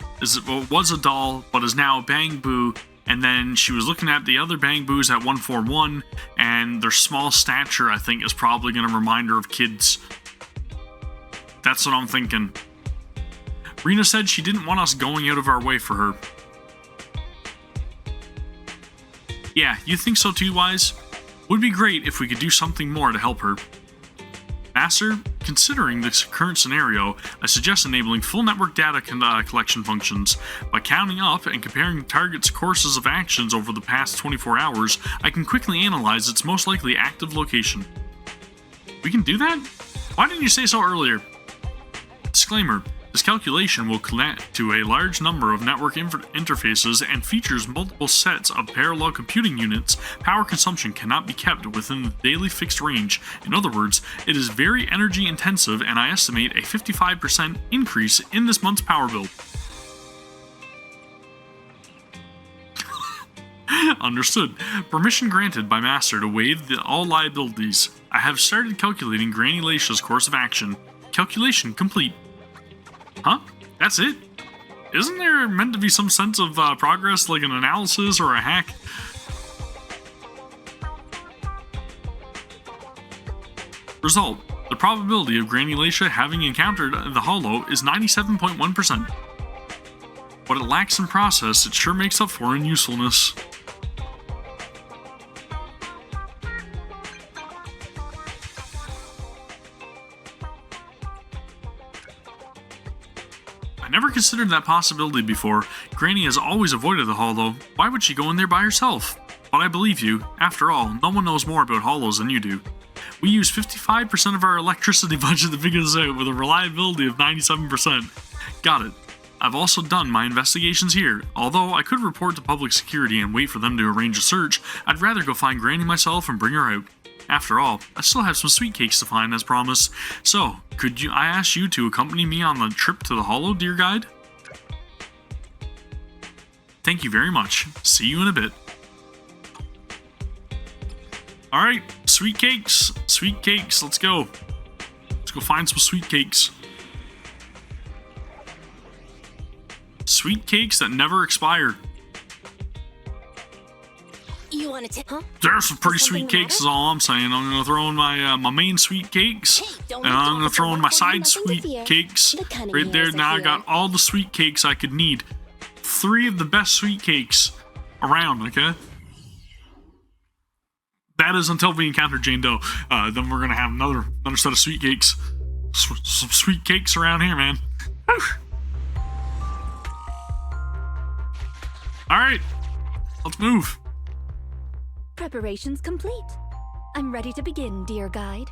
was a doll, but is now Bang Boo, and then she was looking at the other Bang Boos at 141, and their small stature, I think, is probably going to remind her of kids. That's what I'm thinking. Rina said she didn't want us going out of our way for her. Yeah, you think so too, Wise? Would be great if we could do something more to help her. Master, considering this current scenario, I suggest enabling full network data collection functions. By counting up and comparing targets' courses of actions over the past 24 hours, I can quickly analyze its most likely active location. We can do that? Why didn't you say so earlier? Disclaimer. This calculation will connect to a large number of network interfaces and features multiple sets of parallel computing units. Power consumption cannot be kept within the daily fixed range. In other words, it is very energy intensive, and I estimate a 55% increase in this month's power bill. Understood. Permission granted by Master to waive all liabilities. I have started calculating Granny Leisha's course of action. Calculation complete. Huh? That's it? Isn't there meant to be some sense of progress, like an analysis or a hack? Result. The probability of Granny Leisha having encountered the Hollow is 97.1%. What it lacks in process, it sure makes up for in usefulness. I never considered that possibility before. Granny has always avoided the Hollow. Why would she go in there by herself? But I believe you. After all, no one knows more about Hollows than you do. We use 55% of our electricity budget to figure this out with a reliability of 97%. Got it. I've also done my investigations here. Although I could report to public security and wait for them to arrange a search, I'd rather go find Granny myself and bring her out. After all, I still have some sweetcakes to find as promised. So, I ask you to accompany me on the trip to the Hollow, dear guide? Thank you very much. See you in a bit. Alright, sweetcakes. Sweetcakes, let's go. Let's go find some sweetcakes. Sweetcakes that never expire. You want to huh? There's some pretty sweet cakes is all I'm saying. I'm going to throw in my my main sweet cakes. Hey, don't and make I'm going to talk throw in about my what side nothing sweet this year. cakes. The cunning Right there, years are now I here. got all the sweet cakes I could need. 3 of the best sweet cakes around, okay? That is until we encounter Jane Doe. Then we're going to have another set of sweet cakes. Some sweet cakes around here, man. Alright, let's move. Preparations complete. I'm ready to begin, dear guide.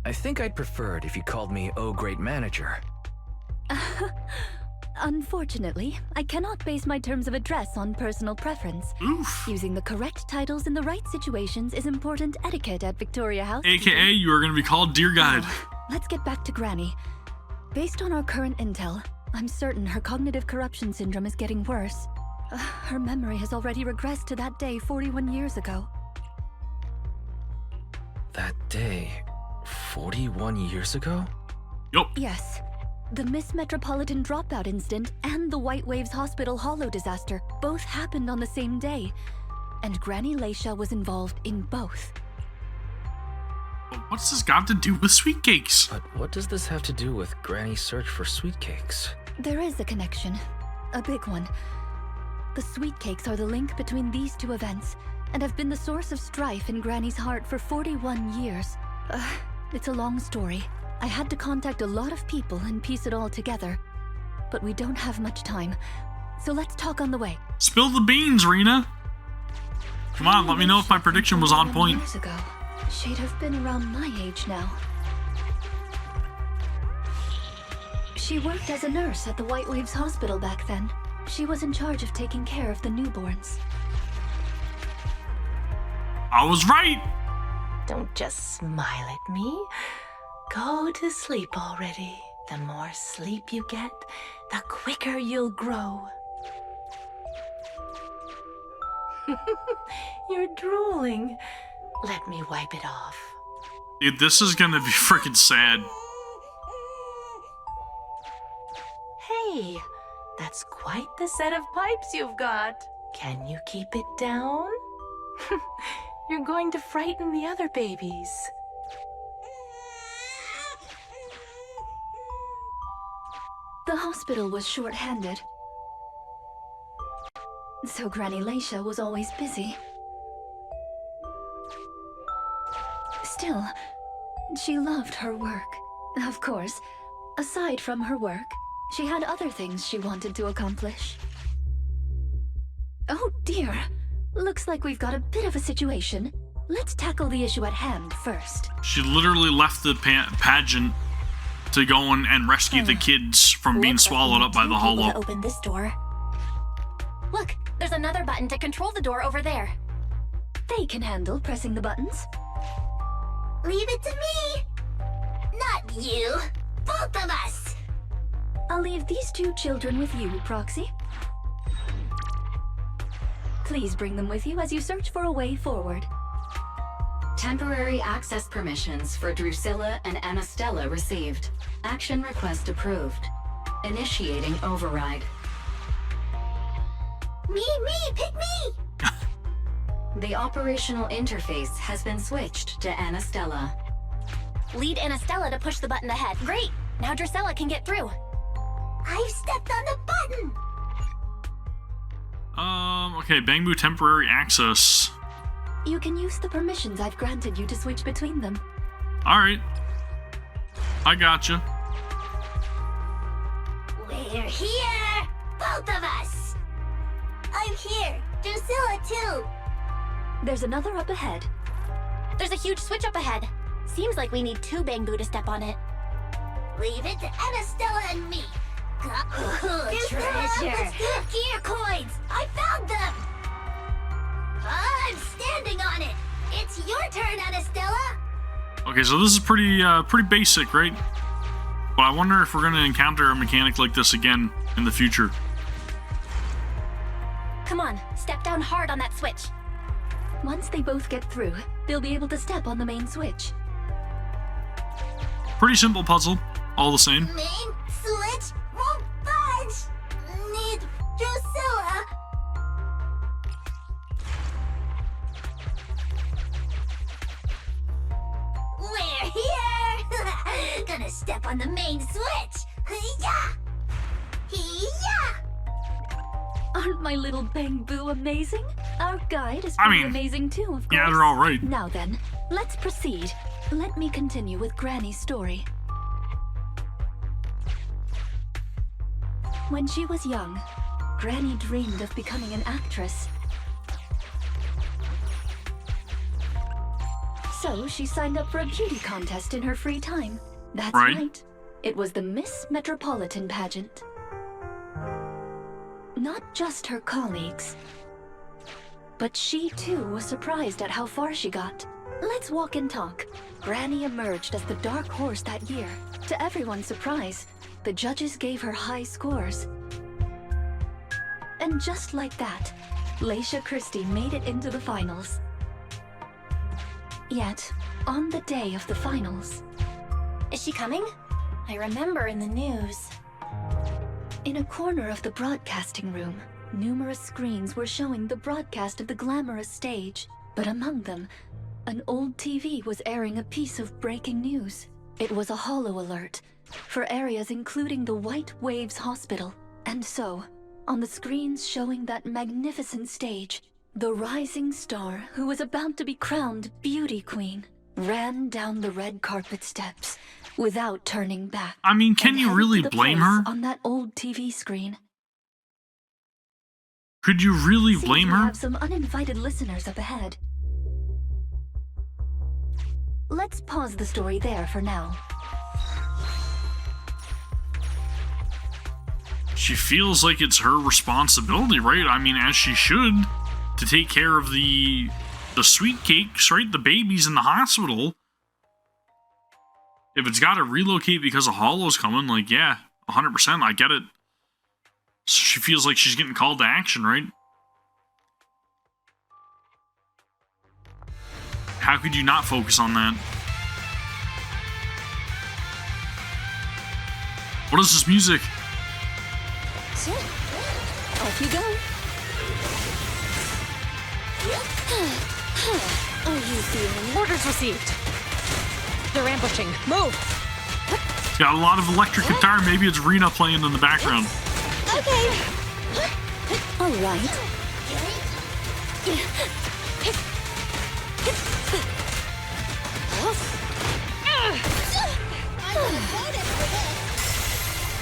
I think I'd prefer it if you called me Oh Great Manager. Unfortunately, I cannot base my terms of address on personal preference. Oof. Using the correct titles in the right situations is important etiquette at Victoria House. AKA, you are going to be called Dear Guide. Let's get back to Granny. Based on our current intel, I'm certain her cognitive corruption syndrome is getting worse. Her memory has already regressed to that day 41 years ago. That day, 41 years ago? Yup. Yes. The Miss Metropolitan dropout incident and the White Waves Hospital Hollow disaster both happened on the same day, and Granny Leisha was involved in both. What's this got to do with sweet cakes? But what does this have to do with Granny's search for sweetcakes? There is a connection. A big one. The sweetcakes are the link between these two events, and have been the source of strife in Granny's heart for 41 years. It's a long story. I had to contact a lot of people and piece it all together. But we don't have much time, so let's talk on the way. Spill the beans, Rina. Come on, let me know if my prediction was on point. Years ago, she'd have been around my age now. She worked as a nurse at the White Waves Hospital back then. She was in charge of taking care of the newborns. I was right. Don't just smile at me. Go to sleep already. The more sleep you get, the quicker you'll grow. You're drooling. Let me wipe it off. Dude, this is gonna be freaking sad. Hey, that's quite the set of pipes you've got. Can you keep it down? You're going to frighten the other babies. The hospital was short-handed, so Granny Leisha was always busy. Still, she loved her work. Of course, aside from her work, she had other things she wanted to accomplish. Oh dear, looks like we've got a bit of a situation. Let's tackle the issue at hand first. She literally left the pageant to go and rescue the kids from being swallowed up by the hollow. To open this door. Look, there's another button to control the door over there. They can handle pressing the buttons. Leave it to me! Not you! Both of us! I'll leave these two children with you, Proxy. Please bring them with you as you search for a way forward. Temporary access permissions for Drusilla and Anastella received. Action request approved. Initiating override. Me, pick me! The operational interface has been switched to Anastella. Lead Anastella to push the button ahead. Great! Now Drusilla can get through. I've stepped on the button! Okay, Bangbu temporary access. You can use the permissions I've granted you to switch between them. Alright. I gotcha. We're here! Both of us! I'm here! Drusilla too! There's another up ahead. There's a huge switch up ahead. Seems like we need two Bangbu to step on it. Leave it to Anastella and me. Treasure! Gear coins! I found them! I'm standing on it! It's your turn, Anastella! Okay, so this is pretty basic, right? But I wonder if we're gonna encounter a mechanic like this again in the future. Come on, step down hard on that switch. Once they both get through, they'll be able to step on the main switch. Pretty simple puzzle, all the same. Main switch won't budge! Need Drusilla! We're here! Gonna step on the main switch! Yeah! Yeah! Aren't my little Bangbu amazing? Our guide is pretty amazing too, of course. Yeah, they're all right. Now then, let's proceed. Let me continue with Granny's story. When she was young, Granny dreamed of becoming an actress. So she signed up for a beauty contest in her free time. That's right. It was the Miss Metropolitan pageant. Not just her colleagues, but she too was surprised at how far she got. Let's walk and talk. Granny emerged as the dark horse that year. To everyone's surprise, the judges gave her high scores. And just like that, Leisha Christie made it into the finals. Yet, on the day of the finals... Is she coming? I remember in the news. In a corner of the broadcasting room, numerous screens were showing the broadcast of the glamorous stage. But among them, an old TV was airing a piece of breaking news. It was a holo alert for areas including the White Waves Hospital. And so, on the screens showing that magnificent stage, the rising star who was about to be crowned Beauty Queen ran down the red carpet steps without turning back. I mean, can you really blame her? On that old TV screen. Could you really blame her? We have some uninvited listeners up ahead. Let's pause the story there for now. She feels like it's her responsibility, right? I mean, as she should, to take care of the sweetcakes, right? The babies in the hospital. if it's got to relocate because a holo's coming, like, yeah, 100%, I get it. She feels like she's getting called to action, right? How could you not focus on that? What is this music? So, off you go. Are you feeling? Orders received. They're ambushing. Move! It's got a lot of electric guitar. Maybe it's Rina playing in the background. Okay. All right.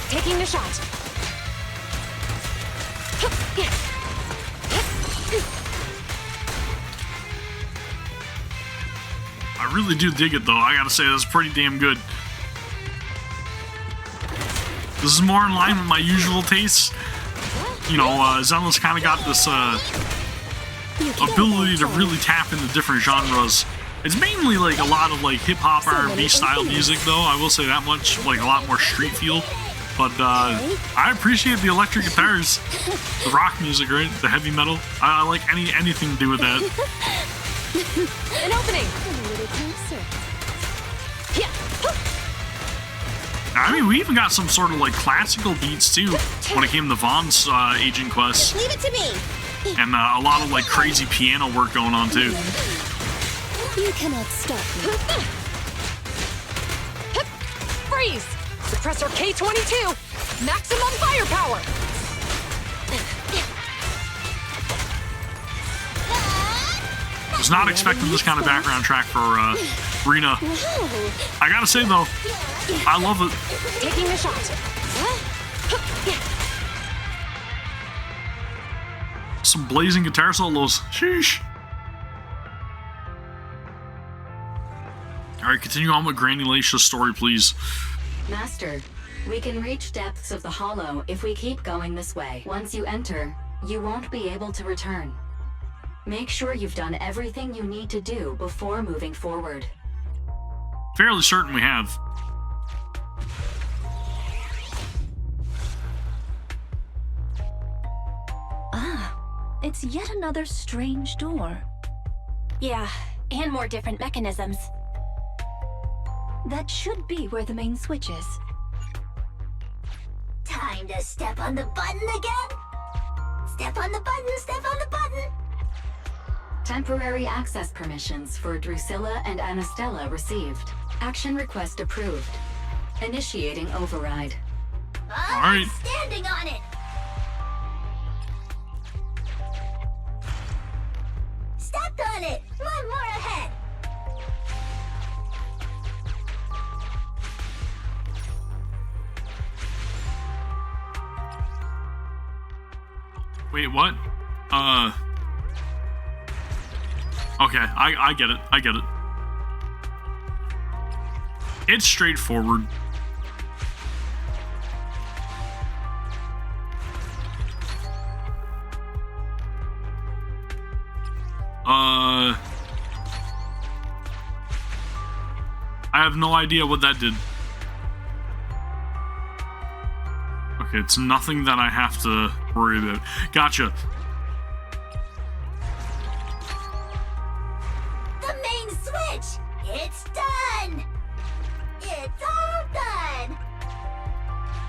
Taking the shot. I really do dig it, though. I gotta say, that's pretty damn good. This is more in line with my usual tastes. You know, Zenless kind of got this ability to really tap into different genres. It's mainly like a lot of like hip-hop R&B style music, though. I will say that much. Like a lot more street feel. But I appreciate the electric guitars, the rock music, right? The heavy metal. I like anything to do with that. An opening. I mean, we even got some sort of like classical beats too when it came to Vaughn's Agent Quest. Leave it to me. And a lot of like crazy piano work going on too. You cannot stop me. Freeze! Suppressor K-22! Maximum firepower! Was not expecting this kind of background track for Rina. I gotta say though, I love it. Taking the shot. Some blazing guitar solos. Sheesh. Alright, continue on with Granny Leisha's story, please. Master, we can reach depths of the hollow if we keep going this way. Once you enter, you won't be able to return. Make sure you've done everything you need to do before moving forward. Fairly certain we have. It's yet another strange door. Yeah, and more different mechanisms. That should be where the main switch is. Time to step on the button again? Step on the button, step on the button! Temporary access permissions for Drusilla and Anastella received. Action request approved. Initiating override. Alright. Standing on it! Stepped on it! One more ahead! Wait, what? Okay, I get it. I get it. It's straightforward. I have no idea what that did. Okay, it's nothing that I have to worry about. Gotcha. The main switch! It's done! It's all done!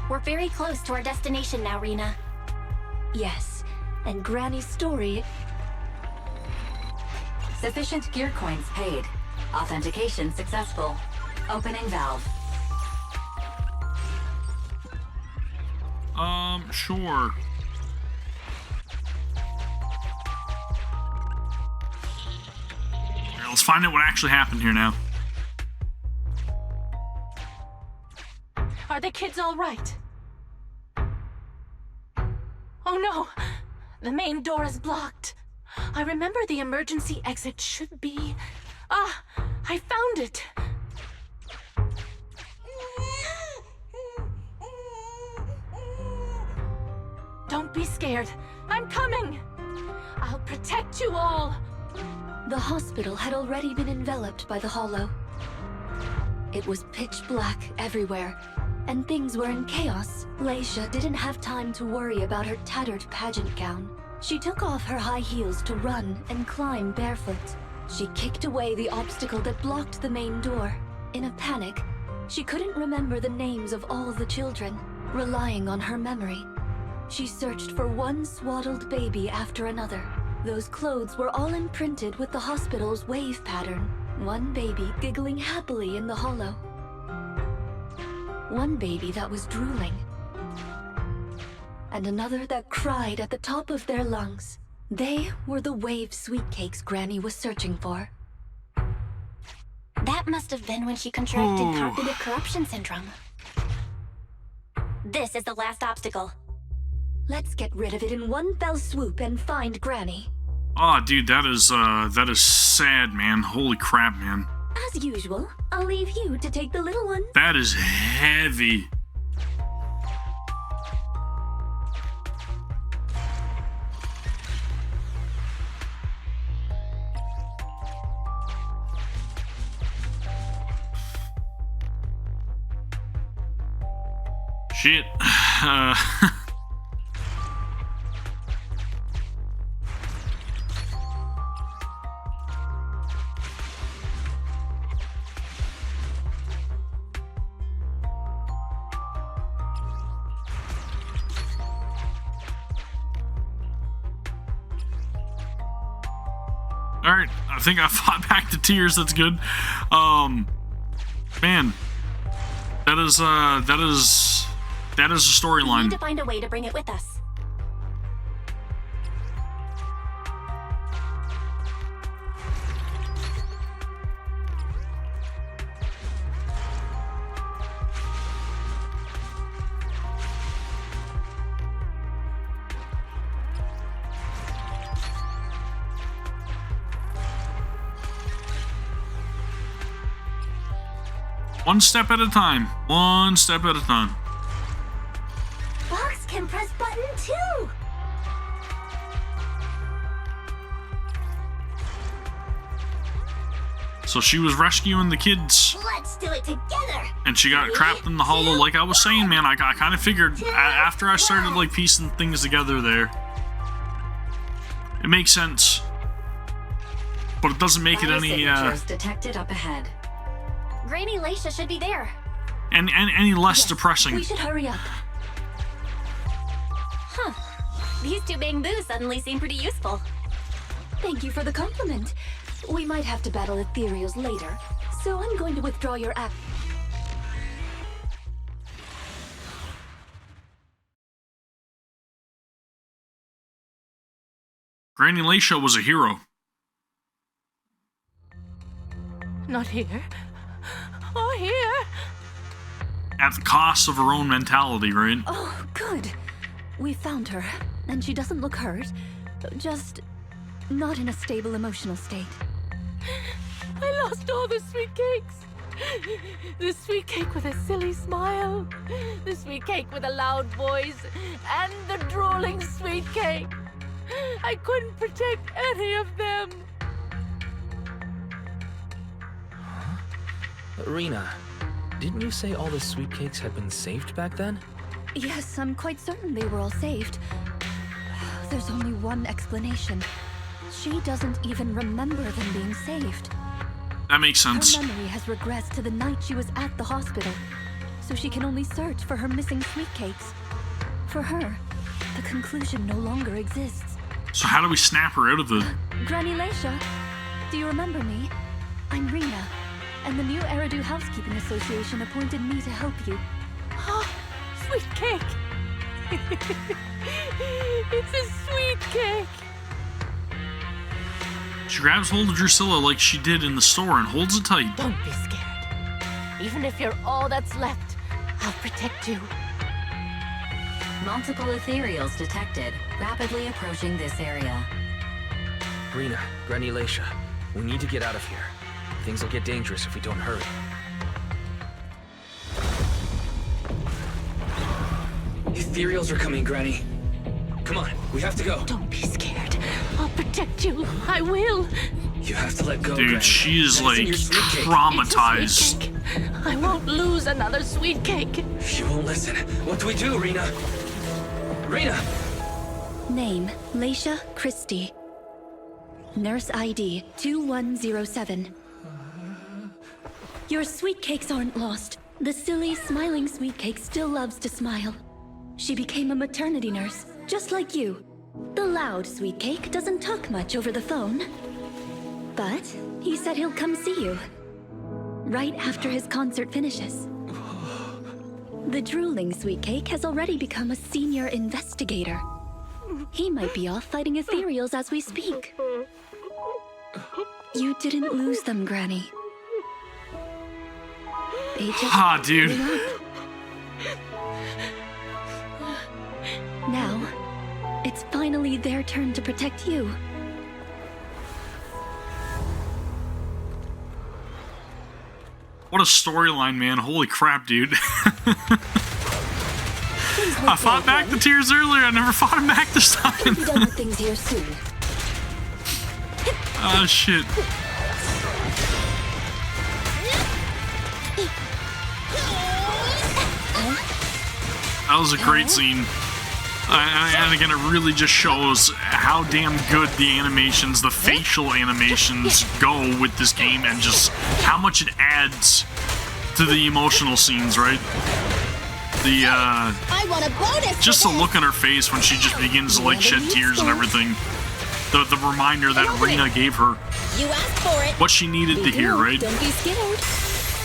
We're very close to our destination now, Rina. Yes, and Granny's story. Sufficient gear coins paid. Authentication successful. Opening valve. Sure. Alright, let's find out what actually happened here now. Are the kids all right? Oh no! The main door is blocked. I remember the emergency exit should be... Ah! I found it! Don't be scared. I'm coming! I'll protect you all! The hospital had already been enveloped by the hollow. It was pitch black everywhere, and things were in chaos. Leisha didn't have time to worry about her tattered pageant gown. She took off her high heels to run and climb barefoot. She kicked away the obstacle that blocked the main door. In a panic, she couldn't remember the names of all the children, relying on her memory. She searched for one swaddled baby after another. Those clothes were all imprinted with the hospital's wave pattern. One baby giggling happily in the hollow. One baby that was drooling. And another that cried at the top of their lungs. They were the wave sweetcakes Granny was searching for. That must have been when she contracted cognitive corruption syndrome. This is the last obstacle. Let's get rid of it in one fell swoop and find Granny. Oh, dude, that is sad, man. Holy crap, man. As usual, I'll leave you to take the little one. That is heavy. Shit. Alright, I think I fought back the tears, that's good. Man. That is a We need storyline. to find a way to bring it with us. One step at a time. One step at a time. Box can press button too! So she was rescuing the kids, Let's do it together! and she got trapped in the hollow. Like I was saying, man, I kind of figured after I started like piecing things together there, it makes sense, but it doesn't make it any Signatures detected up ahead. Granny Leisha should be there. any less depressing. We should hurry up. Huh. These two bamboos suddenly seem pretty useful. Thank you for the compliment. We might have to battle ethereals later, so I'm going to withdraw your app. Granny Leisha was a hero. Not here. Or here. At the cost of her own mentality, right? Oh, good. We found her, and she doesn't look hurt. Just not in a stable emotional state. I lost all the sweet cakes. The sweet cake with a silly smile. The sweet cake with a loud voice. And the drooling sweet cake. I couldn't protect any of them. Rina, didn't you say all the sweetcakes had been saved back then? Yes, I'm quite certain they were all saved. There's only one explanation. She doesn't even remember them being saved. That makes sense. Her memory has regressed to the night she was at the hospital, so she can only search for her missing sweet cakes. For her, the conclusion no longer exists. So how do we snap her out of it? Granny Leisha, do you remember me? I'm Rina, and the new Eridu Housekeeping Association appointed me to help you. Oh, sweet cake. It's a sweet cake. She grabs hold of Drusilla like she did in the store and holds it tight. Don't be scared. Even if you're all that's left, I'll protect you. Multiple ethereals detected, rapidly approaching this area. Rina, Granny Leisha, we need to get out of here. Things will get dangerous if we don't hurry. Ethereals are coming, Granny. Come on, we have to go. Don't be scared. I'll protect you. I will. You have to let go, Dude, Granny. she is That like isn't your sweet cake. traumatized. It's a sweet cake. I won't lose another sweet cake. She won't listen. What do we do, Rina? Rina! Name, Leisha Christie. Nurse ID 2107. Your sweet cakes aren't lost. The silly, smiling sweet cake still loves to smile. She became a maternity nurse, just like you. The loud sweet cake doesn't talk much over the phone. But he said he'll come see you. Right after his concert finishes. The drooling sweet cake has already become a senior investigator. He might be off fighting ethereals as we speak. You didn't lose them, Granny. They just dude. grew up. Now, it's finally their turn to protect you. What a storyline, man. Holy crap, dude. I fought back the tears earlier. I never fought him back this time. Be done with things here soon. Oh, shit. That was a great scene. And again, it really just shows how damn good the animations, the facial animations go with this game, and just how much it adds to the emotional scenes, right? The, I want a bonus. just the look on her face when she just begins to, like, shed tears and everything. The reminder that Rina gave her You asked for it. what she needed to hear, right? Don't be scared.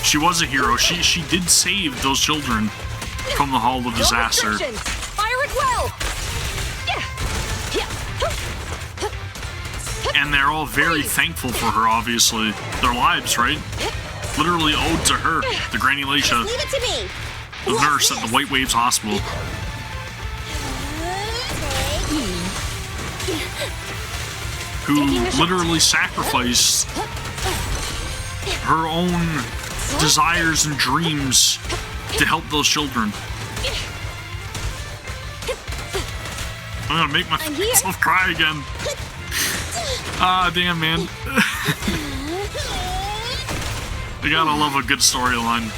She was a hero. She did save those children from the Hall of Disaster. Fire it well! And they're all very thankful for her, obviously. Their lives, right? Literally owed to her, the Granny Leisha, Leave it to me. the nurse at the White Waves Hospital, who literally sacrificed her own desires and dreams to help those children. I'm gonna make myself cry again. Ah, damn, man. You gotta love a good storyline.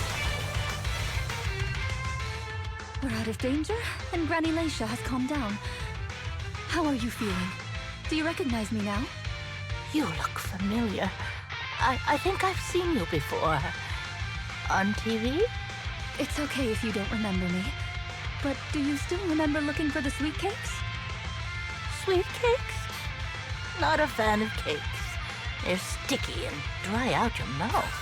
We're out of danger, and Granny Leisha has calmed down. How are you feeling? Do you recognize me now? You look familiar. I think I've seen you before. On TV? It's okay if you don't remember me. But do you still remember looking for the sweet cakes? Sweet cakes? Not a fan of cakes. They're sticky and dry out your mouth.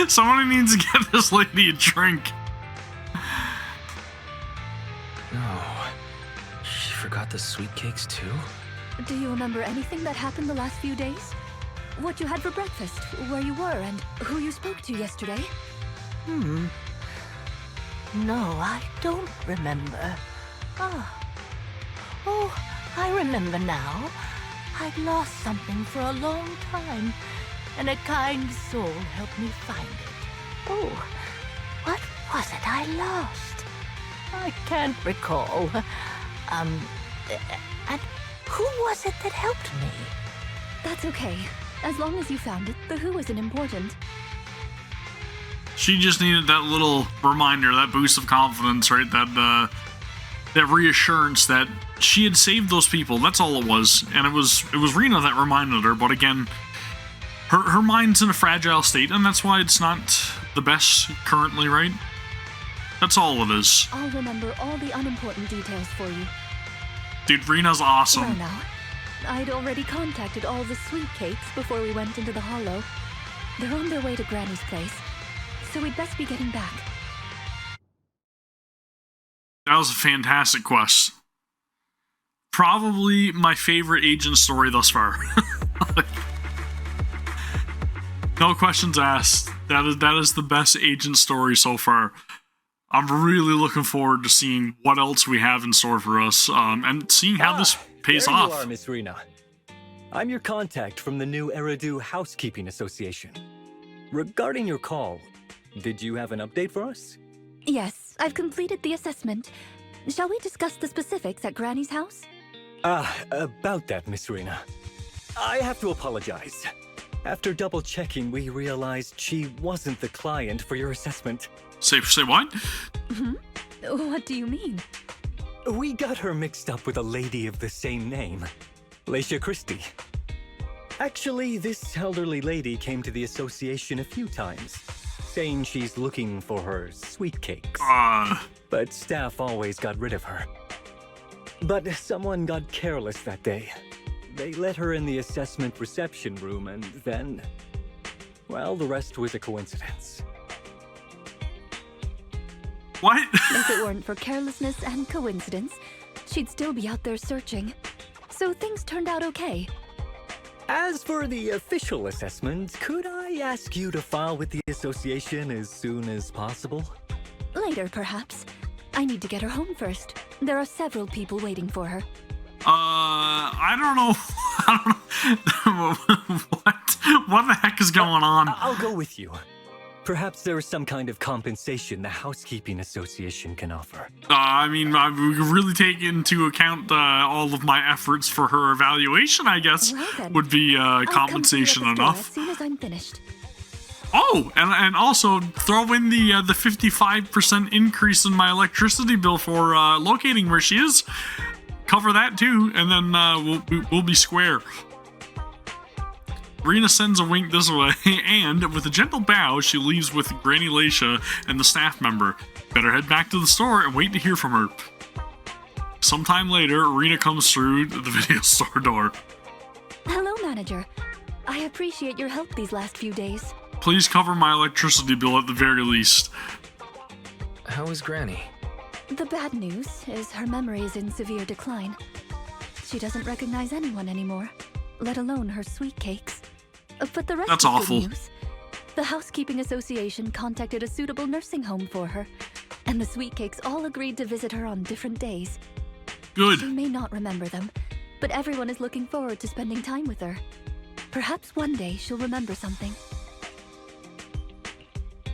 Somebody needs to get this lady a drink. No. She forgot the sweet cakes too? Do you remember anything that happened the last few days? What you had for breakfast, where you were, and who you spoke to yesterday? No, I don't remember. Oh, I remember now. I'd lost something for a long time, and a kind soul helped me find it. Oh, what was it I lost? I can't recall. And who was it that helped me? That's okay. As long as you found it, the who isn't important. She just needed that little reminder, that boost of confidence, right? That reassurance that she had saved those people. That's all it was. And it was Rina that reminded her. But again, her mind's in a fragile state, and that's why it's not the best currently, right? That's all it is. I'll remember all the unimportant details for you. Dude, Rina's awesome. Well now, I'd already contacted all the sweet cakes before we went into the hollow. They're on their way to Granny's place, so we'd best be getting back. That was a fantastic quest. Probably my favorite agent story thus far. No questions asked. That is the best agent story so far. I'm really looking forward to seeing what else we have in store for us, and seeing how this pays there off. You are, Miss Rina. I'm your contact from the new Eridu Housekeeping Association. Regarding your call, did you have an update for us? Yes, I've completed the assessment. Shall we discuss the specifics at Granny's house? About that, Miss Rina. I have to apologize. After double checking, we realized she wasn't the client for your assessment. Say what? What do you mean? We got her mixed up with a lady of the same name, Leisha Christie. Actually, this elderly lady came to the association a few times, saying she's looking for her sweetcakes. But staff always got rid of her. But someone got careless that day. They let her in the assessment reception room, and then, well, the rest was a coincidence. What? If it weren't for carelessness and coincidence, she'd still be out there searching. So things turned out okay. As for the official assessment, could I ask you to file with the association as soon as possible? Later, perhaps. I need to get her home first. There are several people waiting for her. I don't know. What the heck is going on? I'll go with you. Perhaps there is some kind of compensation the Housekeeping Association can offer. I mean, we could really take into account all of my efforts for her evaluation, I guess, Well then, would be compensation I'll come see you at the store enough. as soon as I'm finished. Oh, and also throw in the 55% increase in my electricity bill for locating where she is. Cover that too, and then we'll be square. Rina sends a wink this way, and with a gentle bow, she leaves with Granny Leisha and the staff member. Better head back to the store and wait to hear from her. Sometime later, Rina comes through the video store door. Hello, manager. I appreciate your help these last few days. Please cover my electricity bill at the very least. How is Granny? The bad news is her memory is in severe decline. She doesn't recognize anyone anymore, let alone her sweetcakes. But the rest That's is awful. good news. The Housekeeping Association contacted a suitable nursing home for her, and the sweetcakes all agreed to visit her on different days. Good. She may not remember them, but everyone is looking forward to spending time with her. Perhaps one day she'll remember something.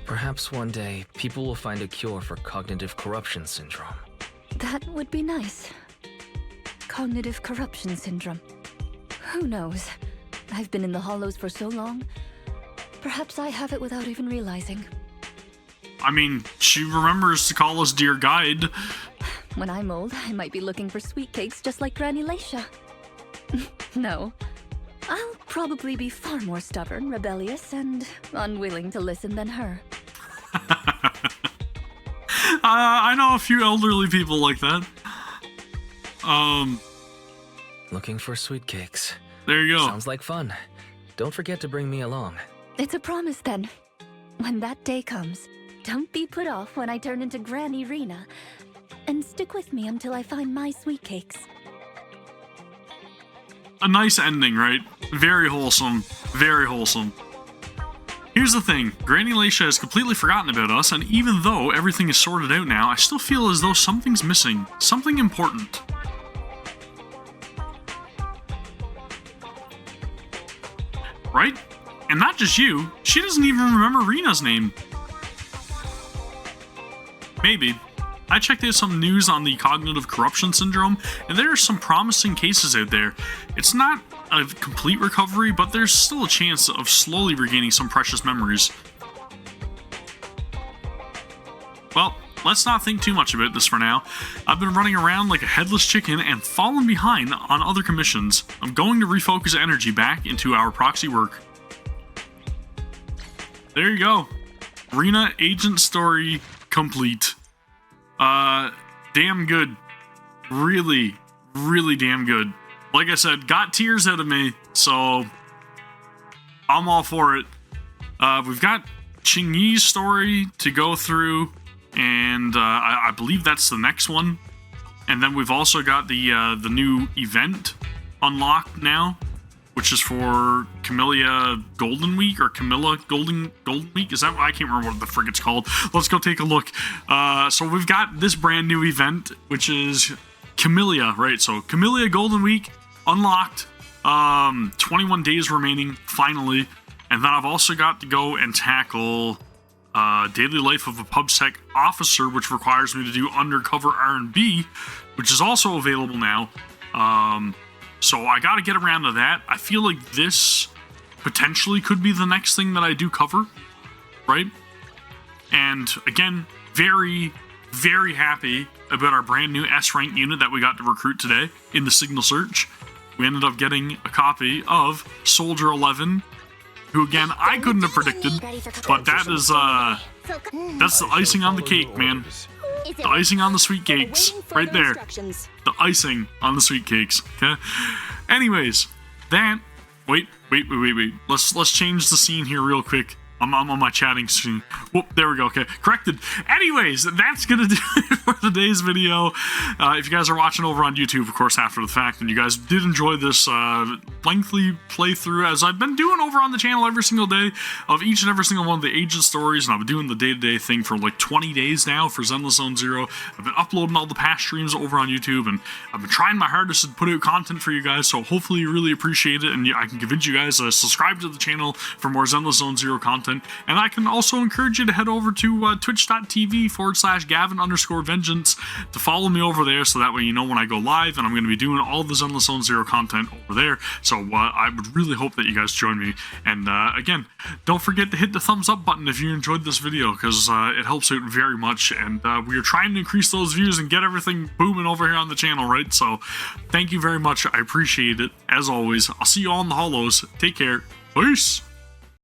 Perhaps one day, people will find a cure for cognitive corruption syndrome. That would be nice. Cognitive corruption syndrome. Who knows? I've been in the Hollows for so long. Perhaps I have it without even realizing. I mean, she remembers to call us dear guide. When I'm old, I might be looking for sweetcakes just like Granny Leisha. No. I'll probably be far more stubborn, rebellious, and unwilling to listen than her. I know a few elderly people like that. Looking for sweetcakes. There you go. Sounds like fun. Don't forget to bring me along. It's a promise then. When that day comes, don't be put off when I turn into Granny Rina. And stick with me until I find my sweetcakes. A nice ending, right? Very wholesome. Very wholesome. Here's the thing. Granny Leisha has completely forgotten about us, and even though everything is sorted out now, I still feel as though something's missing. Something important. Right? And not just you. She doesn't even remember Rina's name. Maybe. I checked out some news on the cognitive corruption syndrome, and there are some promising cases out there. It's not a complete recovery, but there's still a chance of slowly regaining some precious memories. Well, let's not think too much about this for now. I've been running around like a headless chicken and fallen behind on other commissions. I'm going to refocus energy back into our proxy work. There you go. Rina agent story complete. Damn good. Really, really damn good. Like I said, got tears out of me, so I'm all for it. We've got Qingyi's story to go through, and I believe that's the next one. And then we've also got the new event unlocked now, which is for Camilla Golden Week, or Camilla Golden Week. Is that what? I can't remember what the frick it's called. Let's go take a look. So we've got this brand new event, which is Camilla, right? So Camilla Golden Week unlocked. 21 days remaining, finally. And then I've also got to go and tackle Daily Life of a PubSec Officer, which requires me to do Undercover R&B, which is also available now. So I got to get around to that. I feel like this potentially could be the next thing that I do cover, right? And again, very, very happy about our brand new S-rank unit that we got to recruit today in the Signal Search. We ended up getting a copy of Soldier 11, who again, I couldn't have predicted, but that is, that's the icing on the cake, man. The icing on the sweet cakes, right there. The icing on the sweet cakes, okay? Anyways, wait. Let's change the scene here real quick. I'm on my chatting screen. Whoop, there we go. Okay, corrected. Anyways, that's gonna do it for today's video. If you guys are watching over on YouTube, of course, after the fact, and you guys did enjoy this lengthy playthrough, as I've been doing over on the channel every single day of each and every single one of the Agent stories, and I've been doing the day-to-day thing for like 20 days now for Zenless Zone Zero. I've been uploading all the past streams over on YouTube, and I've been trying my hardest to put out content for you guys, so hopefully you really appreciate it, and I can convince you guys to subscribe to the channel for more Zenless Zone Zero content. And I can also encourage you to head over to twitch.tv/Gavin_vengeance to follow me over there, so that way you know when I go live, and I'm going to be doing all the Zenless Zone Zero content over there. So I would really hope that you guys join me. And again, don't forget to hit the thumbs up button if you enjoyed this video, because it helps out very much. And we are trying to increase those views and get everything booming over here on the channel, right? So thank you very much. I appreciate it. As always, I'll see you all in the hollows. Take care. Peace.